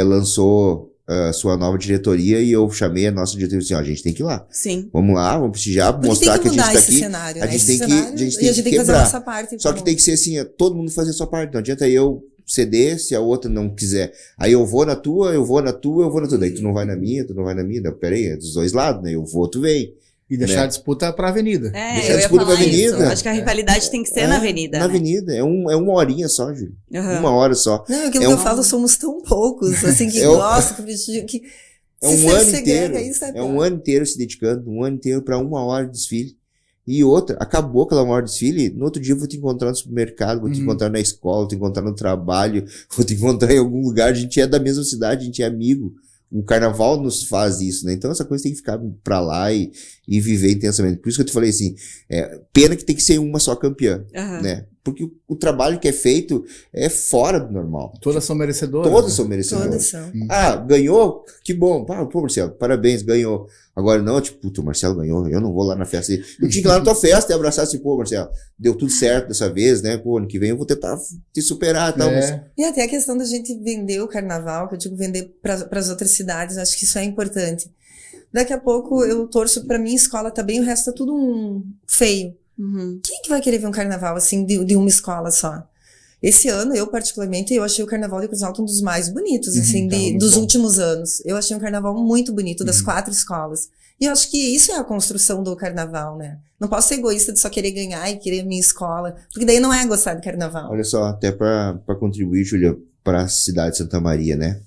lançou sua nova diretoria e eu chamei a nossa diretoria assim, a gente tem que ir lá. Sim. Vamos lá, vamos prestigiar, porque mostrar que a gente tá aqui. Cenário, a gente tem que quebrar. Fazer a nossa parte. Só que tem que ser assim, todo mundo fazer a sua parte. Não adianta eu ceder se a outra não quiser. Aí eu vou na tua, eu vou na tua. Daí tu não vai na minha. Não, peraí, é dos dois lados, né? Eu vou, tu vem. E deixar a disputa pra avenida. Deixar a disputa pra avenida. Isso. Acho que a rivalidade tem que ser na avenida. Na avenida. É uma horinha só, Júlio. 1 hora só. Não, aquilo que eu falo, somos tão poucos, assim, que gostam, que é um ano inteiro. É um ano inteiro se dedicando, 1 ano inteiro pra 1 hora de desfile. E outra, acabou aquela 1 hora de desfile, no outro dia eu vou te encontrar no supermercado, vou te encontrar na escola, vou te encontrar no trabalho, vou te encontrar em algum lugar, a gente é da mesma cidade, a gente é amigo. O carnaval nos faz isso, né? Então essa coisa tem que ficar pra lá e viver intensamente. Por isso que eu te falei assim, pena que tem que ser uma só campeã, né? Porque o trabalho que é feito é fora do normal. Todas são merecedoras. Todas são merecedoras. Todas são. Ganhou? Que bom. Pô, Marcelo, parabéns, ganhou. Agora não, o Marcelo ganhou, eu não vou lá na festa. Eu tinha que ir lá na tua festa e abraçar assim, pô, Marcelo, deu tudo certo dessa vez, né? Pô, ano que vem eu vou tentar te superar e tal. E até a questão da gente vender o carnaval, que eu digo vender para as outras cidades, acho que isso é importante. Daqui a pouco eu torço pra minha escola tá bem, o resto tá tudo feio. Quem que vai querer ver um carnaval assim de uma escola só? Esse ano, eu particularmente, eu achei o Carnaval de Cruz Alta um dos mais bonitos, assim, dos últimos anos. Eu achei um carnaval muito bonito, das 4 escolas. E eu acho que isso é a construção do carnaval, né? Não posso ser egoísta de só querer ganhar e querer a minha escola, porque daí não é gostar de carnaval. Olha só, até pra contribuir, Júlia, para a cidade de Santa Maria, né?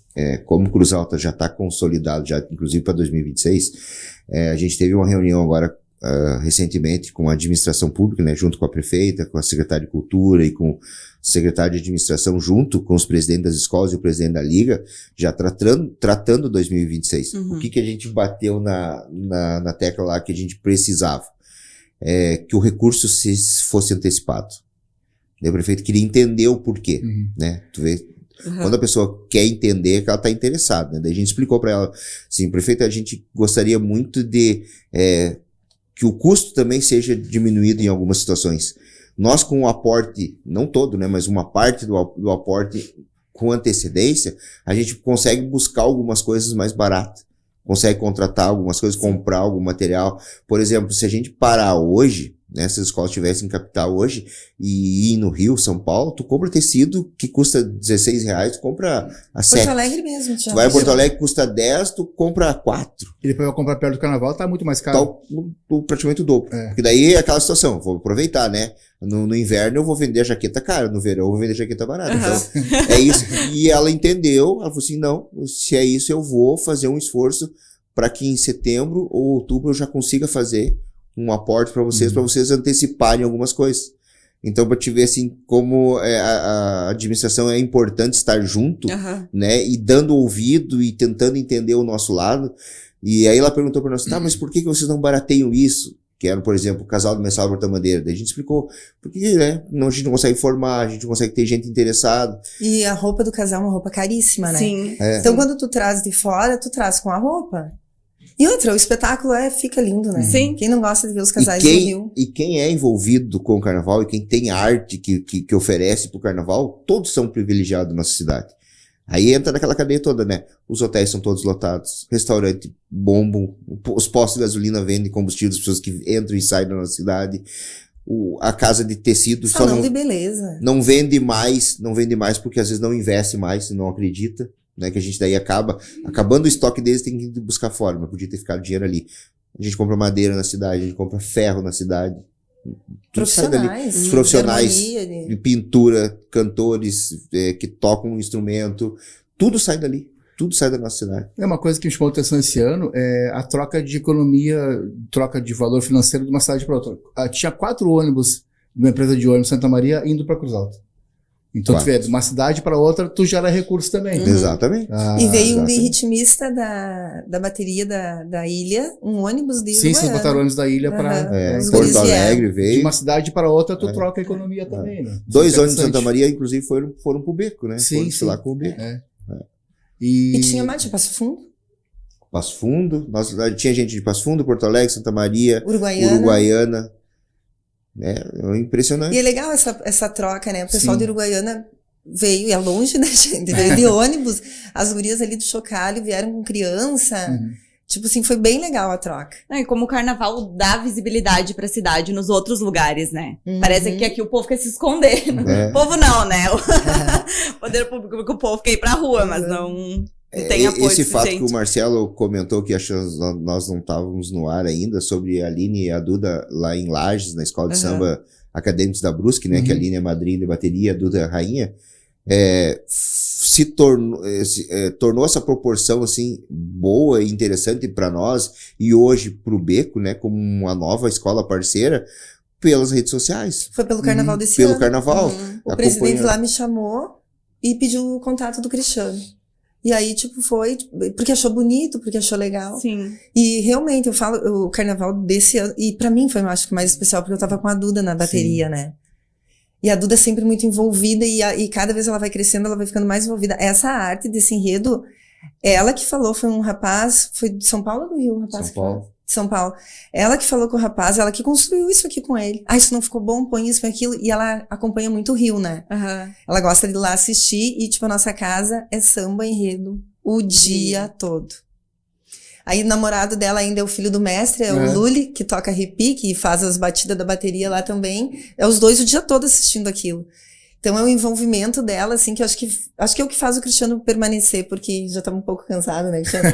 Como Cruz Alta já está consolidado, já inclusive para 2026, a gente teve uma reunião agora recentemente com a administração pública, né, junto com a prefeita, com a secretária de Cultura e com o secretário de Administração, junto com os presidentes das escolas e o presidente da Liga, já tratando 2026. O que a gente bateu na tecla lá que a gente precisava? Que o recurso fosse antecipado. O prefeito queria entender o porquê, né? Tu vê, quando a pessoa quer entender, que ela está interessada, né? Daí a gente explicou para ela, assim, prefeito, a gente gostaria muito de que o custo também seja diminuído em algumas situações. Nós com o aporte, não todo, né, mas uma parte do aporte com antecedência, a gente consegue buscar algumas coisas mais baratas. Consegue contratar algumas coisas, comprar algum material. Por exemplo, se a gente parar hoje, né, se as escolas estivessem em capital hoje e ir no Rio, São Paulo, tu compra tecido que custa R$16, tu compra a 7. Porto Alegre mesmo. Tu vai a Porto Alegre, custa 10, tu compra 4. E depois vai comprar perto do carnaval, tá muito mais caro. Tá praticamente o dobro. Porque daí é aquela situação, vou aproveitar, né? No inverno eu vou vender a jaqueta cara, no verão eu vou vender a jaqueta barata. Então, é isso. E ela entendeu, ela falou assim, não, se é isso eu vou fazer um esforço para que em setembro ou outubro eu já consiga fazer um aporte para vocês anteciparem algumas coisas. Então, para te ver assim como a administração é importante estar junto, né, e dando ouvido e tentando entender o nosso lado. E aí ela perguntou para nós, tá, mas por que vocês não barateiam isso? Que era, por exemplo, o casal do Mensal Porta-Bandeira. Daí a gente explicou, porque, né, a gente não consegue formar, a gente não consegue ter gente interessada. E a roupa do casal é uma roupa caríssima, né? Sim. Então, quando tu traz de fora, tu traz com a roupa. E outra, o espetáculo fica lindo, né? Sim. Quem não gosta de ver os casais no Rio? E quem é envolvido com o carnaval e quem tem arte que oferece pro carnaval, todos são privilegiados na nossa cidade. Aí entra naquela cadeia toda, né? Os hotéis são todos lotados, restaurante bombam, os postos de gasolina vendem combustível das pessoas que entram e saem da nossa cidade. A casa de tecido Salão de beleza. Não vende mais porque às vezes não investe mais, não acredita. Né, que a gente daí acabando o estoque deles, tem que ir buscar fora, mas podia ter ficado dinheiro ali. A gente compra madeira na cidade, a gente compra ferro na cidade. Tudo sai dali. Os profissionais de pintura, cantores que tocam um instrumento, tudo sai dali. Tudo sai da nossa cidade. É uma coisa que me chamou a atenção esse ano, é a troca de economia, troca de valor financeiro de uma cidade para outra. Tinha 4 ônibus de uma empresa de ônibus Santa Maria indo para Cruz Alta. Então, tu vê, de uma cidade para outra, tu gera recurso também. Exatamente. E veio um ritmista da bateria da ilha, um ônibus de Sim, vocês botaram ônibus da ilha para Porto Alegre, veio. De uma cidade para outra, tu troca a economia também, né? 2 ônibus de Santa Maria, inclusive, foram pro Beco, né? Sim, lá com o Beco. E tinha mais de Passo Fundo? Passo Fundo, tinha gente de Passo Fundo, Porto Alegre, Santa Maria, Uruguaiana. É impressionante. E é legal essa troca, né? O pessoal de Uruguaiana veio, e é longe, né, gente? Veio de ônibus, as gurias ali do Chocalho vieram com criança. Tipo assim, foi bem legal a troca. E como o carnaval dá visibilidade pra cidade nos outros lugares, né? Parece que aqui o povo quer se esconder. O povo não, né? O poder público, o povo quer ir pra rua, mas não tem apoio esse fato suficiente. que o Marcelo comentou, que acho que nós não estávamos no ar ainda, sobre a Aline e a Duda lá em Lages, na escola de samba Acadêmicos da Brusque, né? Que a Aline é madrinha de bateria, a Duda é a rainha. Tornou essa proporção assim boa e interessante para nós e hoje para o Beco, né, como uma nova escola parceira, pelas redes sociais. Foi pelo carnaval desse ano. Pelo carnaval. O presidente lá me chamou e pediu o contato do Cristiano. E aí, tipo, foi porque achou bonito, porque achou legal. Sim. E realmente, eu falo, o carnaval desse ano, e pra mim foi, acho que mais especial, porque eu tava com a Duda na bateria, né? E a Duda é sempre muito envolvida e cada vez ela vai crescendo, ela vai ficando mais envolvida. Essa arte desse enredo, ela que falou, foi um rapaz, foi de São Paulo ou do Rio? Um rapaz São Paulo. São Paulo. Ela que falou com o rapaz, ela que construiu isso aqui com ele. Isso não ficou bom, põe isso, põe aquilo. E ela acompanha muito o Rio, né? Ela gosta de ir lá assistir e, tipo, a nossa casa é samba enredo o dia todo. Aí o namorado dela ainda é o filho do mestre, é o Luli, que toca repique e faz as batidas da bateria lá também. É os dois o dia todo assistindo aquilo. Então é o envolvimento dela, assim, que eu acho que é o que faz o Cristiano permanecer, porque já tá um pouco cansado, né, Cristiano?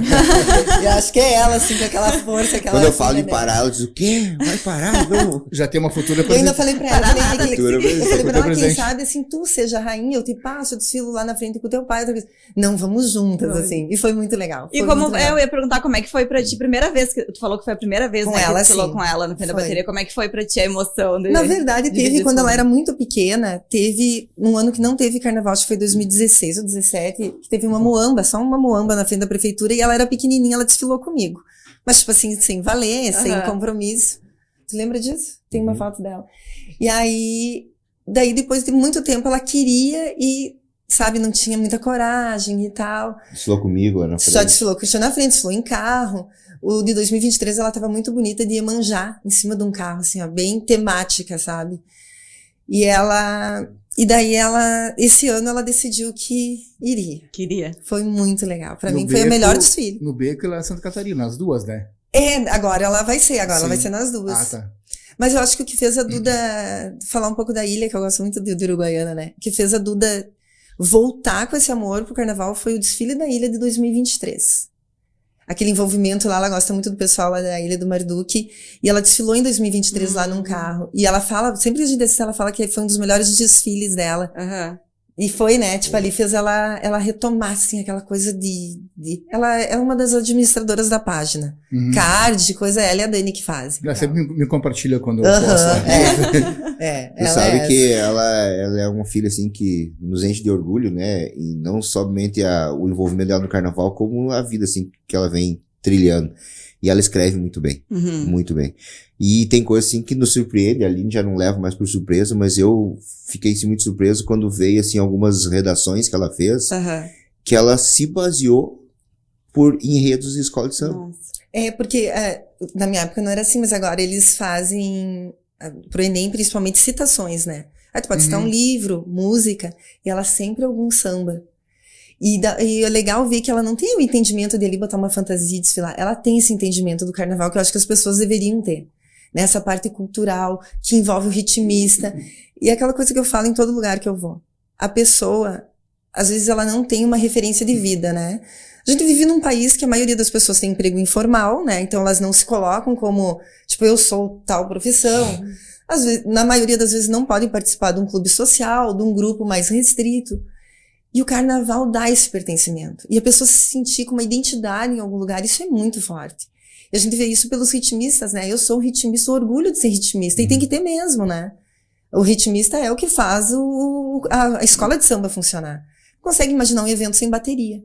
Eu acho que é ela, assim, com aquela força, aquela... Quando eu falo em parar, ela diz, o quê? Vai parar? Não. Já tem uma futura Eu ainda falei pra ela, eu falei pra ela, quem presente. sabe, assim, tu seja a rainha, eu te passo, eu desfilo lá na frente com o teu pai, outra vez. Não, vamos juntas, assim. E foi muito legal. E como eu ia perguntar como é que foi pra ti, primeira vez que tu falou que foi a primeira vez, Com né, ela, que tu falou sim. com ela no fim da Foi. bateria, como é que foi pra ti a emoção de Na verdade, dividir teve, quando tudo? ela era muito pequena, teve, num ano que não teve carnaval, acho que foi 2016 ou 2017, que teve uma muamba, só uma muamba na frente da prefeitura, e ela era pequenininha, ela desfilou comigo. Mas, tipo assim, sem valer, sem compromisso. Tu lembra disso? Tem uma foto dela. E aí, daí depois de muito tempo, ela queria e, sabe, não tinha muita coragem e tal. Desfilou comigo, era na frente. Só desfilou Cristiano na frente, desfilou em carro. O de 2023, ela tava muito bonita de Iemanjá, em cima de um carro, assim, ó, bem temática, sabe? E daí esse ano ela decidiu que iria. Queria. Foi muito legal. Pra No mim foi o Beco- melhor desfile. No Beco e lá em Santa Catarina, as duas, né? Agora ela vai ser Sim. nas duas. Ah, tá. Mas eu acho que o que fez a Duda, falar um pouco da ilha, que eu gosto muito de Uruguaiana, né? O que fez a Duda voltar com esse amor pro carnaval foi o desfile da ilha de 2023. Aquele envolvimento lá, ela gosta muito do pessoal lá da Ilha do Marduk, e ela desfilou em 2023 lá num carro. E ela fala, sempre que a gente desce, ela fala que foi um dos melhores desfiles dela. Aham. E foi, né, tipo, ali fez ela retomar, assim, aquela coisa ela é uma das administradoras da página. Uhum. Card, coisa, ela e a Dani que fazem. Ela sempre me compartilha quando eu Aham, posto. Você ela sabe é que ela é uma filha, assim, que nos enche de orgulho, né? E não somente o envolvimento dela no carnaval, como a vida, assim, que ela vem trilhando. E ela escreve muito bem. Uhum. Muito bem. E tem coisa assim que nos surpreende, a Aline já não leva mais por surpresa, mas eu fiquei assim, muito surpreso quando veio assim algumas redações que ela fez, Aham. que ela se baseou por enredos de escola de samba. Nossa. Porque na minha época não era assim, mas agora eles fazem, pro Enem, principalmente citações, né? Aí tu pode citar um livro, música, e ela sempre algum samba. E é legal ver que ela não tem o entendimento de ali botar uma fantasia e desfilar. Ela tem esse entendimento do carnaval que eu acho que as pessoas deveriam ter. Nessa parte cultural, que envolve o ritmista. E é aquela coisa que eu falo em todo lugar que eu vou. A pessoa, às vezes ela não tem uma referência de vida, né? A gente vive num país que a maioria das pessoas tem emprego informal, né? Então elas não se colocam como, tipo, eu sou tal profissão. Às vezes, na maioria das vezes não podem participar de um clube social, de um grupo mais restrito. E o carnaval dá esse pertencimento. E a pessoa se sentir com uma identidade em algum lugar, isso é muito forte. E a gente vê isso pelos ritmistas, né? Eu sou ritmista, eu orgulho de ser ritmista. E tem que ter mesmo, né? O ritmista é o que faz a escola de samba funcionar. Consegue imaginar um evento sem bateria.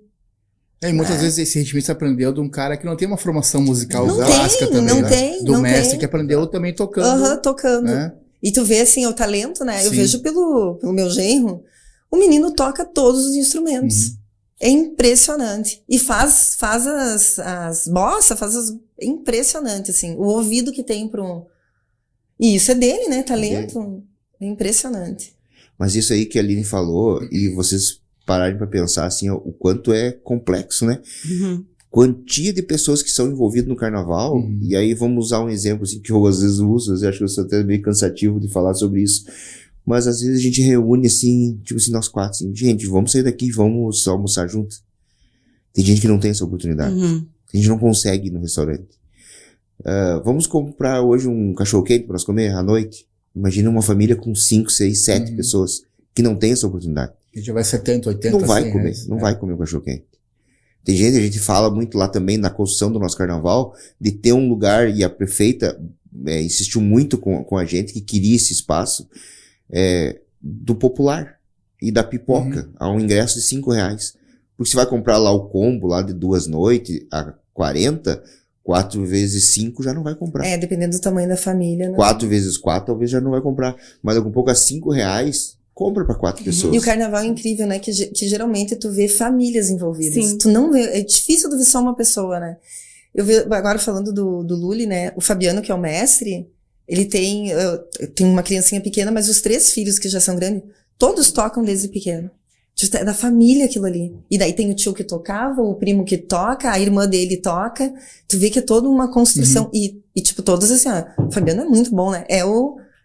E muitas vezes esse ritmista aprendeu de um cara que não tem uma formação musical Não clássica tem, também, não né? tem, Do não mestre tem. que aprendeu também tocando. Tocando. Né? E tu vê, assim, o talento, né? Eu Sim. vejo pelo meu genro, o menino toca todos os instrumentos. É impressionante. E faz as bossa, é impressionante, assim. O ouvido que tem E isso é dele, né? Talento. É impressionante. Mas isso aí que a Aline falou, e vocês pararem pra pensar assim, ó, o quanto é complexo, né? Uhum. Quantia de pessoas que são envolvidas no carnaval, e aí vamos usar um exemplo assim, que eu às vezes uso, eu acho que eu sou até meio cansativo de falar sobre isso, mas às vezes a gente reúne assim, tipo assim, nós quatro, assim, gente, vamos sair daqui, vamos almoçar junto. Tem gente que não tem essa oportunidade. Uhum. A gente não consegue ir no restaurante. Vamos comprar hoje um cachorro-quente para nós comer à noite. Imagina uma família com 5, 6, 7 pessoas que não tem essa oportunidade. Que já vai 70, 80, Não vai 100 comer, reais, não né? vai comer o cachorro-quente. Tem gente, a gente fala muito lá também na construção do nosso carnaval, de ter um lugar, e a prefeita insistiu muito com a gente, que queria esse espaço, do popular e da pipoca, a um ingresso de R$5. Porque você vai comprar lá o combo lá de 2 noites a 40, 4 vezes 5 já não vai comprar. Dependendo do tamanho da família, né? 4 vezes 4 talvez já não vai comprar. Mas com pouco a R$5, compra para 4 pessoas. E o carnaval é incrível, né? Que geralmente tu vê famílias envolvidas. Sim. Tu não vê, é difícil tu ver só uma pessoa, né? Eu vejo, agora falando do Luli, né? O Fabiano, que é o mestre, ele tem uma criancinha pequena, mas os 3 filhos que já são grandes, todos tocam desde pequeno. É da família aquilo ali. E daí tem o tio que tocava, o primo que toca, a irmã dele toca. Tu vê que é toda uma construção. E tipo, todos assim, ó, o Fabiano é muito bom, né?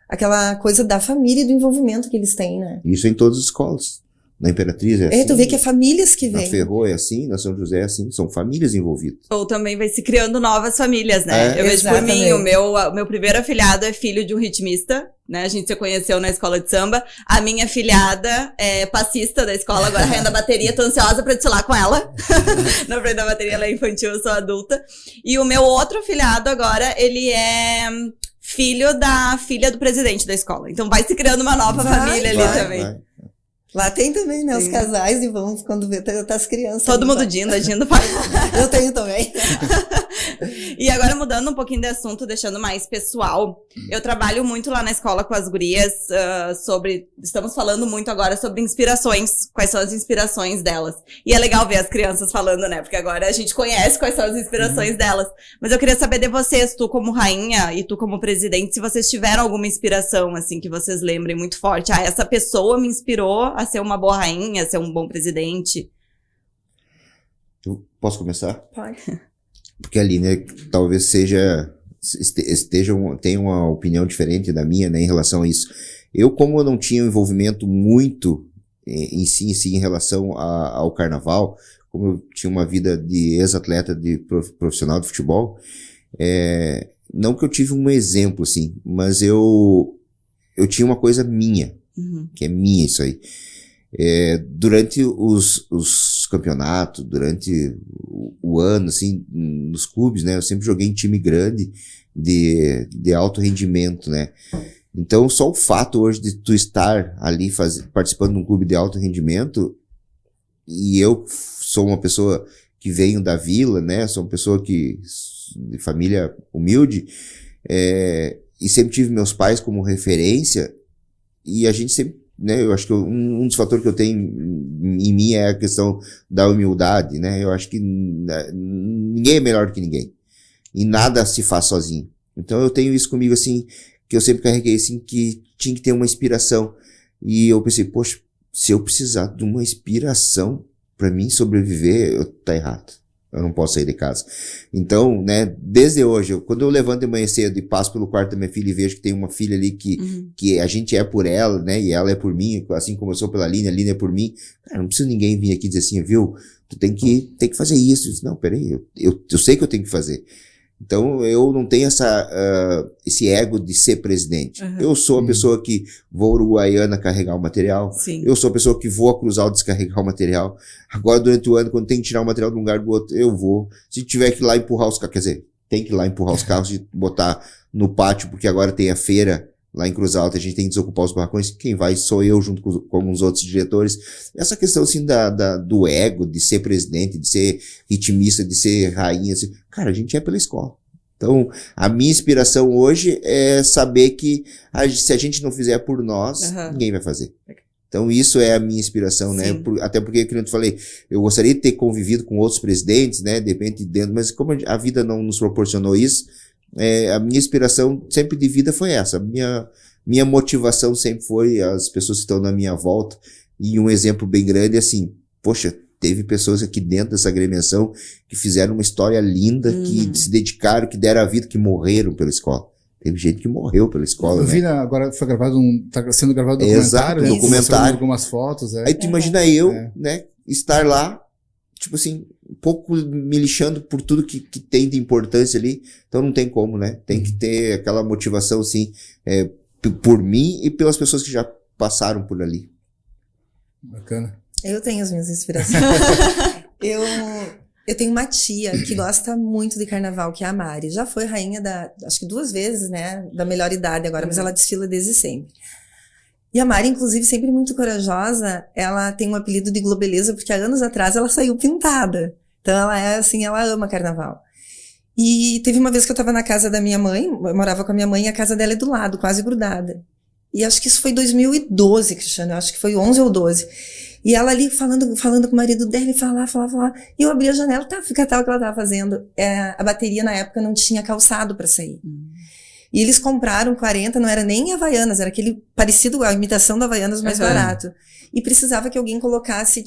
aquela coisa da família e do envolvimento que eles têm, né? Isso em todas as escolas. Na Imperatriz é assim. Tu vê que é famílias que Na vêm. Ferro é assim, na São José é assim. São famílias envolvidas. Ou também vai se criando novas famílias, né? Eu vejo por mim, o meu primeiro afilhado é filho de um ritmista, né? A gente se conheceu na escola de samba. A minha afilhada é passista da escola, agora rainha da bateria, tô ansiosa pra desfilar com ela. Na frente da bateria, ela é infantil, eu sou adulta. E o meu outro afilhado agora, ele é filho da filha do presidente da escola. Então vai se criando uma nova família ali também. Vai. Lá tem também, né? Os casais e vamos quando vê, tá as crianças. Todo mundo Dinda faz. Eu tenho também. E agora mudando um pouquinho de assunto, deixando mais pessoal. Eu trabalho muito lá na escola com as gurias estamos falando muito agora sobre inspirações. Quais são as inspirações delas. E é legal ver as crianças falando, né? Porque agora a gente conhece quais são as inspirações delas. Mas eu queria saber de vocês, tu como rainha e tu como presidente, se vocês tiveram alguma inspiração, assim, que vocês lembrem muito forte. Essa pessoa me inspirou a ser uma boa rainha, a ser um bom presidente. Eu posso começar? Pode. Porque a Aline talvez tenha uma opinião diferente da minha, né, em relação a isso. Como eu não tinha um envolvimento muito em si em relação ao carnaval, como eu tinha uma vida de ex-atleta, de profissional de futebol, não que eu tive um exemplo, assim, mas eu tinha uma coisa minha, que é minha isso aí. Durante os campeonatos, durante o ano, assim, nos clubes, né, eu sempre joguei em time grande de alto rendimento, né. Então, só o fato hoje de tu estar ali participando de um clube de alto rendimento, e eu sou uma pessoa que venho da vila, né, sou uma pessoa de família humilde, e sempre tive meus pais como referência, e a gente sempre, né, eu acho que um dos fatores que eu tenho em mim é a questão da humildade, né, eu acho que ninguém é melhor do que ninguém, e nada se faz sozinho. Então eu tenho isso comigo, assim, que eu sempre carreguei, assim, que tinha que ter uma inspiração, e eu pensei, poxa, se eu precisar de uma inspiração pra mim sobreviver, tá errado. Eu não posso sair de casa. Então, né, desde hoje, quando eu levanto de manhã cedo e passo pelo quarto da minha filha e vejo que tem uma filha ali que a gente é por ela, né, e ela é por mim, assim como eu sou pela Aline, a Aline é por mim, cara, não precisa ninguém vir aqui dizer assim, viu, tu tem que fazer isso. Eu disse, não, peraí, eu sei que eu tenho que fazer. Então, eu não tenho esse ego de ser presidente. Eu sou a pessoa que vou a Uruguaiana carregar o material. Sim. Eu sou a pessoa que vou a Cruzal descarregar o material. Agora, durante o ano, quando tem que tirar o material de um lugar do outro, eu vou. Se tiver que ir lá empurrar os carros, quer dizer, tem que ir lá empurrar os carros e botar no pátio, porque agora tem a feira lá em Cruz Alta, a gente tem que desocupar os barracões. Quem vai sou eu, junto com alguns outros diretores. Essa questão, assim, do ego, de ser presidente, de ser ritmista, de ser rainha, assim, cara, a gente é pela escola. Então, a minha inspiração hoje é saber que se a gente não fizer por nós, ninguém vai fazer. Então, isso é a minha inspiração, né? Até porque, como eu te falei, eu gostaria de ter convivido com outros presidentes, né? De repente, mas como a vida não nos proporcionou isso, a minha inspiração sempre de vida foi essa. Minha motivação sempre foi as pessoas que estão na minha volta. E um exemplo bem grande é assim, poxa, teve pessoas aqui dentro dessa agremiação que fizeram uma história linda, que se dedicaram, que deram a vida, que morreram pela escola. Teve gente que morreu pela escola, eu vi, agora foi gravado tá sendo gravado um documentário. Exato, né? documentário. Algumas fotos. Aí tu imagina eu, né, estar lá, tipo assim, um pouco me lixando por tudo que tem de importância ali. Então não tem como, né? Tem que ter aquela motivação, assim, por mim e pelas pessoas que já passaram por ali. Bacana. Eu tenho as minhas inspirações. Eu tenho uma tia que gosta muito de carnaval, que é a Mari. Já foi rainha acho que 2 vezes, né? Da melhor idade agora, mas ela desfila desde sempre. E a Mari, inclusive, sempre muito corajosa, ela tem um apelido de Globeleza, porque há anos atrás ela saiu pintada. Então ela é assim, ela ama carnaval. E teve uma vez que eu tava na casa da minha mãe, eu morava com a minha mãe e a casa dela é do lado, quase grudada. E acho que isso foi 2012, Cristiano, eu acho que foi 11 ou 12. E ela ali falando com o marido dela, e falar. E eu abri a janela, fica tal que ela tava fazendo. A bateria na época não tinha calçado pra sair. E eles compraram 40, não era nem Havaianas, era aquele parecido, a imitação da Havaianas mais barato. E precisava que alguém colocasse,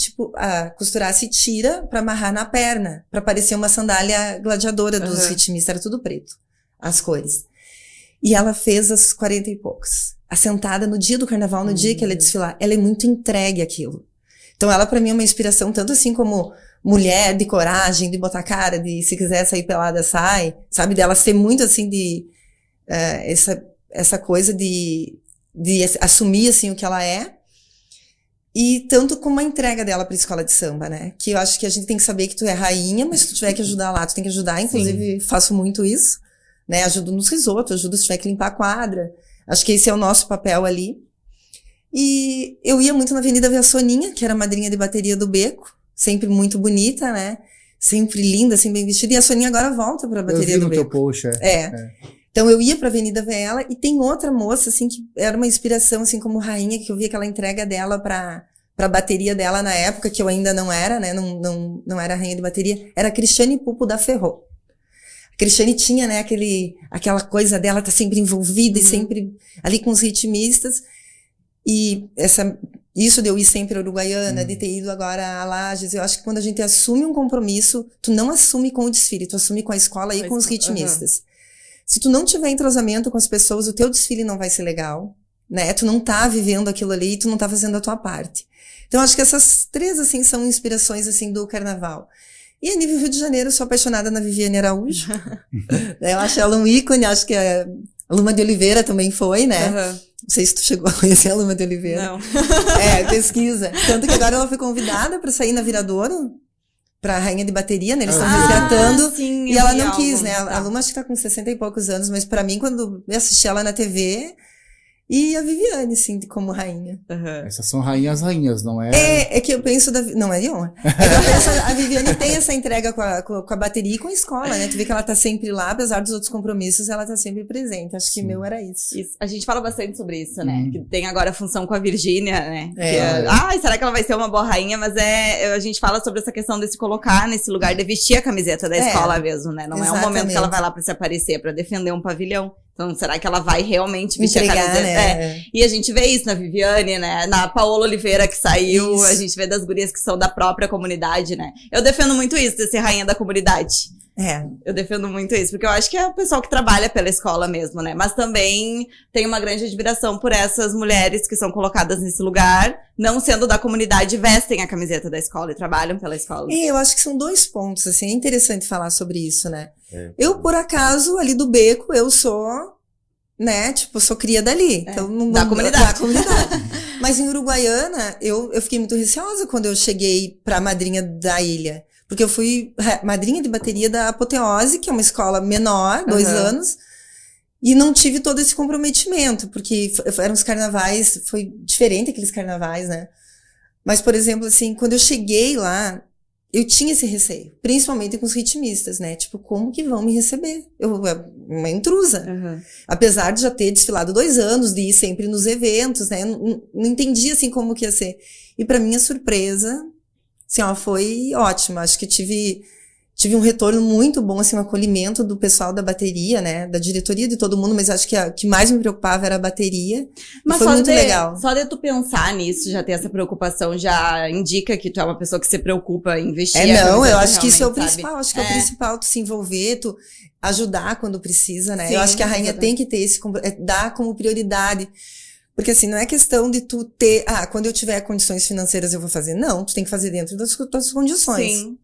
costurasse tira pra amarrar na perna, pra parecer uma sandália gladiadora dos ritmistas, era tudo preto, as cores. E ela fez as 40 e poucos. Assentada no dia do carnaval, no dia que ela ia desfilar. Ela é muito entregue àquilo. Então ela pra mim é uma inspiração, tanto assim como mulher de coragem, de botar cara, de se quiser sair pelada, sai. Sabe? Dela ser muito assim de... essa coisa de assumir assim o que ela é. E tanto como a entrega dela pra escola de samba, né? Que eu acho que a gente tem que saber que tu é rainha, mas se tu tiver que ajudar lá, tu tem que ajudar. Inclusive, faço muito isso, né? Ajudo nos risotos, ajudo se tiver que limpar a quadra. Acho que esse é o nosso papel ali. E eu ia muito na avenida ver a Soninha, que era a madrinha de bateria do Beco. Sempre muito bonita, né? Sempre linda, assim, bem vestida. E a Soninha agora volta pra bateria do Beco. Teu post, Então eu ia pra avenida ver ela, e tem outra moça, assim, que era uma inspiração, assim, como rainha, que eu via aquela entrega dela pra bateria dela na época, que eu ainda não era, né, não era rainha de bateria, era a Cristiane Pupo da Ferro. A Cristiane tinha, né, aquela coisa dela tá sempre envolvida e sempre ali com os ritmistas, e isso de eu ir sempre a Uruguaiana, de ter ido agora a Lages, eu acho que quando a gente assume um compromisso, tu não assume com o desfile, tu assume com a escola e com os ritmistas. Se tu não tiver entrosamento com as pessoas, o teu desfile não vai ser legal, né? Tu não tá vivendo aquilo ali e tu não tá fazendo a tua parte. Então, acho que essas 3, assim, são inspirações, assim, do carnaval. E a nível Rio de Janeiro, eu sou apaixonada na Viviane Araújo. Eu acho ela um ícone, acho que a Luma de Oliveira também foi, né? Não sei se tu chegou a conhecer a Luma de Oliveira. Não. Pesquisa. Tanto que agora ela foi convidada para sair na Viradouro, pra rainha de bateria, né? Eles estão resgatando. Sim, e ela não quis, né? A Luma acho que tá com 60 e poucos anos, mas pra mim, quando eu assisti ela na TV, e a Viviane, assim, como rainha. Essas são rainhas, não é? É que eu penso não é de honra. É que eu penso, a Viviane tem essa entrega com a bateria e com a escola, né? Tu vê que ela tá sempre lá, apesar dos outros compromissos, ela tá sempre presente. Acho que meu era isso. A gente fala bastante sobre isso, né? Que tem agora a função com a Virgínia, né? Será que ela vai ser uma boa rainha? Mas a gente fala sobre essa questão de se colocar nesse lugar, de vestir a camiseta da escola mesmo, né? Não é um momento que ela vai lá pra se aparecer, pra defender um pavilhão. Então, será que ela vai realmente vestir a camiseta? Né? E a gente vê isso na Viviane, né? Na Paola Oliveira, que saiu. Isso. A gente vê das gurias que são da própria comunidade, né? Eu defendo muito isso, de ser rainha da comunidade. Eu defendo muito isso, porque eu acho que é o pessoal que trabalha pela escola mesmo, né? Mas também tenho uma grande admiração por essas mulheres que são colocadas nesse lugar, não sendo da comunidade, vestem a camiseta da escola e trabalham pela escola. Eu acho que são 2 pontos, assim, é interessante falar sobre isso, né? Eu, por acaso, ali do Beco, eu sou, né, tipo, sou cria dali. Então, da comunidade. Da comunidade. Mas em Uruguaiana, eu fiquei muito receosa quando eu cheguei pra madrinha da ilha. Porque eu fui madrinha de bateria da Apoteose, que é uma escola menor, 2 anos, e não tive todo esse comprometimento, porque eram os carnavais, foi diferente aqueles carnavais, né? Mas, por exemplo, assim, quando eu cheguei lá, eu tinha esse receio, principalmente com os ritmistas, né? Tipo, como que vão me receber? Uma intrusa. Apesar de já ter desfilado 2 anos, de ir sempre nos eventos, né? Eu não entendia, assim, como que ia ser. E pra minha surpresa, assim, foi ótimo. Acho que tive um retorno muito bom, assim, um acolhimento do pessoal da bateria, né? Da diretoria de todo mundo, mas acho que o que mais me preocupava era a bateria. Mas foi muito legal. Só de tu pensar nisso, já ter essa preocupação, já indica que tu é uma pessoa que se preocupa em investir. Eu acho que isso é o principal. Acho que é o principal, tu se envolver, tu ajudar quando precisa, né? Sim, eu acho que a rainha tem que ter dar como prioridade. Porque assim, não é questão de tu ter, quando eu tiver condições financeiras eu vou fazer. Não, tu tem que fazer dentro das tuas condições. Sim.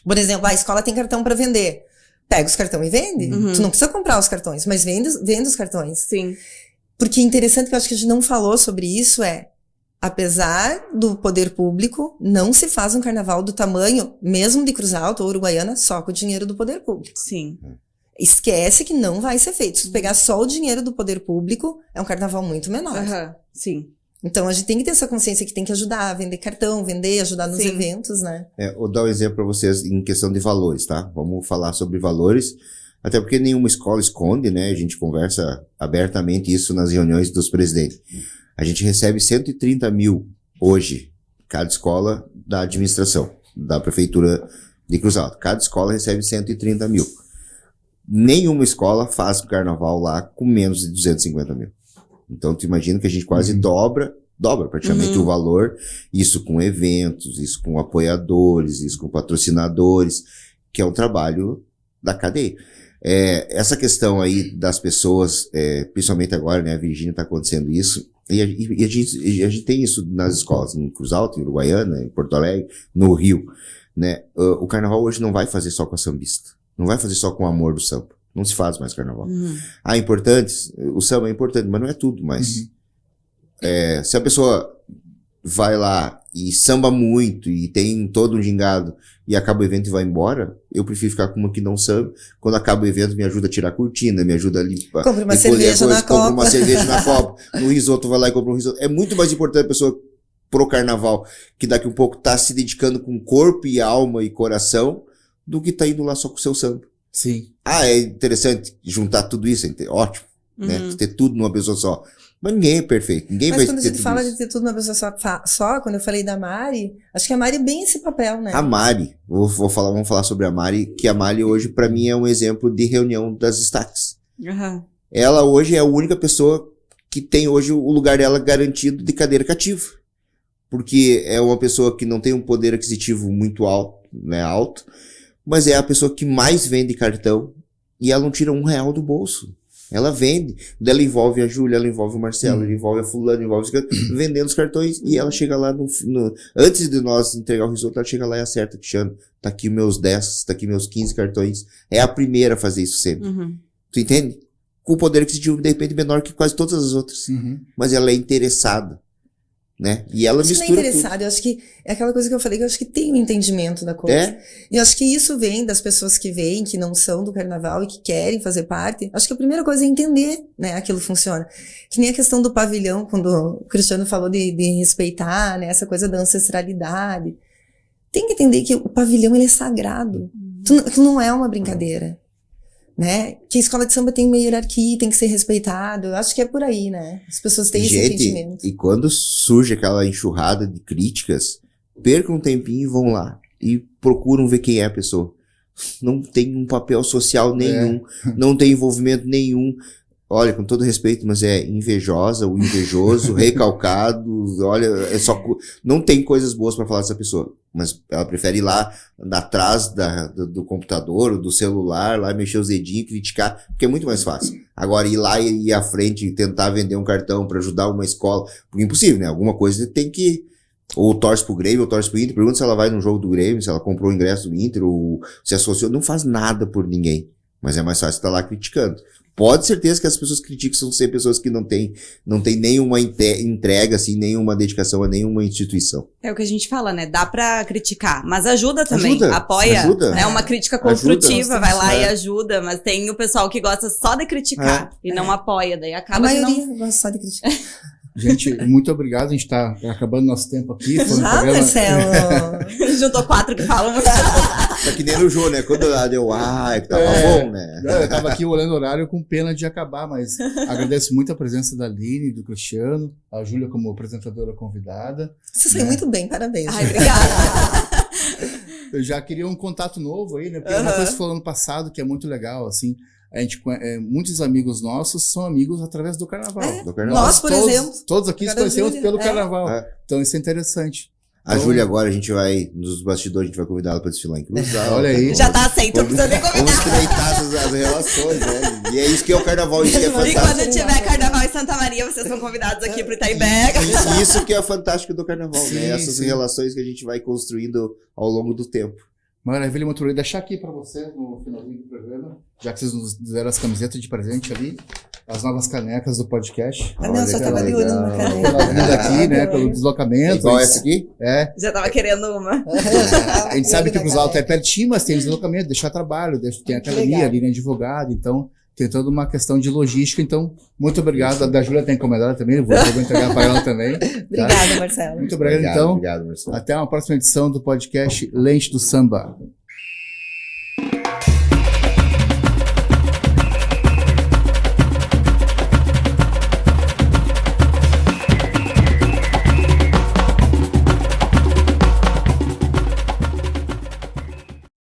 Por exemplo, a escola tem cartão pra vender. Pega os cartões e vende. Tu não precisa comprar os cartões, mas vende os cartões. Sim. Porque interessante que eu acho que a gente não falou sobre isso apesar do poder público, não se faz um carnaval do tamanho, mesmo de Cruz Alta ou Uruguaiana, só com o dinheiro do poder público. Sim. Esquece que não vai ser feito. Se tu pegar só o dinheiro do poder público, é um carnaval muito menor. Sim. Então a gente tem que ter essa consciência que tem que ajudar a vender cartão, ajudar nos eventos, né? Vou dar um exemplo para vocês em questão de valores, tá? Vamos falar sobre valores, até porque nenhuma escola esconde, né? A gente conversa abertamente isso nas reuniões dos presidentes. A gente recebe 130 mil hoje, cada escola da administração, da prefeitura de Cruz Alta. Cada escola recebe 130 mil. Nenhuma escola faz o carnaval lá com menos de 250 mil. Então, tu imagina que a gente quase dobra praticamente o valor, isso com eventos, isso com apoiadores, isso com patrocinadores, que é um trabalho da cadeia. Essa questão aí das pessoas, principalmente agora, né, a Virgínia tá acontecendo isso, e a gente tem isso nas escolas, em Cruz Alta, em Uruguaiana, em Porto Alegre, no Rio, né? O carnaval hoje não vai fazer só com a sambista, não vai fazer só com o amor do samba, não se faz mais carnaval. O samba é importante, mas não é tudo mais. Se a pessoa vai lá e samba muito e tem todo um gingado e acaba o evento e vai embora, eu prefiro ficar com uma que não samba. Quando acaba o evento, me ajuda a tirar a cortina, me ajuda a limpar. Compre uma cerveja na Copa. Compra uma cerveja na Copa. No risoto, vai lá e compra um risoto. É muito mais importante a pessoa pro carnaval, que daqui a um pouco tá se dedicando com corpo e alma e coração, do que tá indo lá só com o seu samba. Sim. É interessante juntar tudo isso, ótimo, né? Ter tudo numa pessoa só. Mas ninguém é perfeito, ninguém vai ter tudo. Mas quando a gente fala de ter tudo numa pessoa só, quando eu falei da Mari, acho que a Mari é bem esse papel, né? A Mari, vamos falar sobre a Mari, que a Mari hoje pra mim é um exemplo de reunião das destaques. Ela hoje é a única pessoa que tem hoje o lugar dela garantido de cadeira cativa. Porque é uma pessoa que não tem um poder aquisitivo muito alto, né, mas é a pessoa que mais vende cartão e ela não tira R$1 do bolso. Ela vende. Ela envolve a Júlia, ela envolve o Marcelo, ela envolve a fulana, envolve vendendo os cartões, e ela chega lá antes de nós entregar o risoto, ela chega lá e acerta, Cristiano, tá aqui meus 10, tá aqui meus 15 cartões. É a primeira a fazer isso sempre. Tu entende? Com o poder aquisitivo, de repente, menor que quase todas as outras. Mas ela é interessada, né? E ela mistura tudo. Não é interessada, eu acho que é aquela coisa que eu falei, que eu acho que tem um entendimento da coisa. E eu acho que isso vem das pessoas que vêm, que não são do carnaval e que querem fazer parte. Acho que a primeira coisa é entender, né, aquilo funciona. Que nem a questão do pavilhão, quando o Cristiano falou de respeitar, né, essa coisa da ancestralidade. Tem que entender que o pavilhão, ele é sagrado. Tu não é uma brincadeira. Né? Que a escola de samba tem uma hierarquia, tem que ser respeitado. Eu acho que é por aí, né? As pessoas têm esse entendimento. E quando surge aquela enxurrada de críticas, percam um tempinho e vão lá. E procuram ver quem é a pessoa. Não tem um papel social nenhum, não tem envolvimento nenhum. Olha, com todo respeito, mas é invejosa, o invejoso, recalcado, olha, não tem coisas boas pra falar dessa pessoa. Mas ela prefere ir lá, atrás do computador, ou do celular, lá mexer os dedinhos, criticar, porque é muito mais fácil. Agora, ir lá e ir à frente e tentar vender um cartão pra ajudar uma escola, porque é impossível, né? Alguma coisa tem que... Ou torce pro Grêmio, ou torce pro Inter, pergunta se ela vai no jogo do Grêmio, se ela comprou o ingresso do Inter, ou se associou, não faz nada por ninguém. Mas é mais fácil estar lá criticando. Pode certeza que as pessoas que criticam são sempre pessoas que não têm nenhuma entrega, assim, nenhuma dedicação a nenhuma instituição. É o que a gente fala, né? Dá pra criticar, mas ajuda também, apoia. É uma crítica construtiva, vai lá e ajuda, mas tem o pessoal que gosta só de criticar e não apoia, daí acaba a maioria gosta só de criticar. Gente, muito obrigado. A gente tá acabando nosso tempo aqui. Marcelo. Juntou 4 que falam. Tá que nem no jogo, né? Quando ela deu, que tava bom, né? Eu tava aqui olhando o horário com pena de acabar, mas agradeço muito a presença da Aline, do Cristiano, a Júlia como apresentadora convidada. Você saiu muito bem, parabéns. Ai, obrigada. Eu já queria um contato novo aí, né? Porque uma coisa que você falou ano passado que é muito legal, assim. A gente, muitos amigos nossos são amigos através do carnaval. Nós, por exemplo. Todos aqui se conhecemos pelo carnaval. Então isso é interessante. A Júlia agora, a gente vai, nos bastidores, a gente vai convidá-la para desfilar em Cruz Alta. Olha aí. Já tá aceito, não precisa nem convidar. Vamos estreitar as relações, né? E é isso que é o carnaval, isso que é fantástico. E quando tiver carnaval em Santa Maria, vocês são convidados aqui pro Itaibega. Isso que é fantástico do carnaval, né? Essas relações que a gente vai construindo ao longo do tempo. Maravilha, muito obrigado. Deixar aqui para vocês no finalzinho do programa, já que vocês nos deram as camisetas de presente ali, as novas canecas do podcast. Eu só tava de olho numa caneca. Aqui, né, pelo deslocamento. Igual essa aqui? Já tava querendo uma. A gente sabe que Cruz Alta é pertinho, mas tem deslocamento, deixar trabalho, tem academia ali, né, advogado, então tem toda uma questão de logística, então muito obrigado. A da Júlia tem encomendada também, vou entregar para ela também. Obrigada, Marcelo. Muito obrigado, então. Obrigado, Marcelo. Até uma próxima edição do podcast Lente do Samba.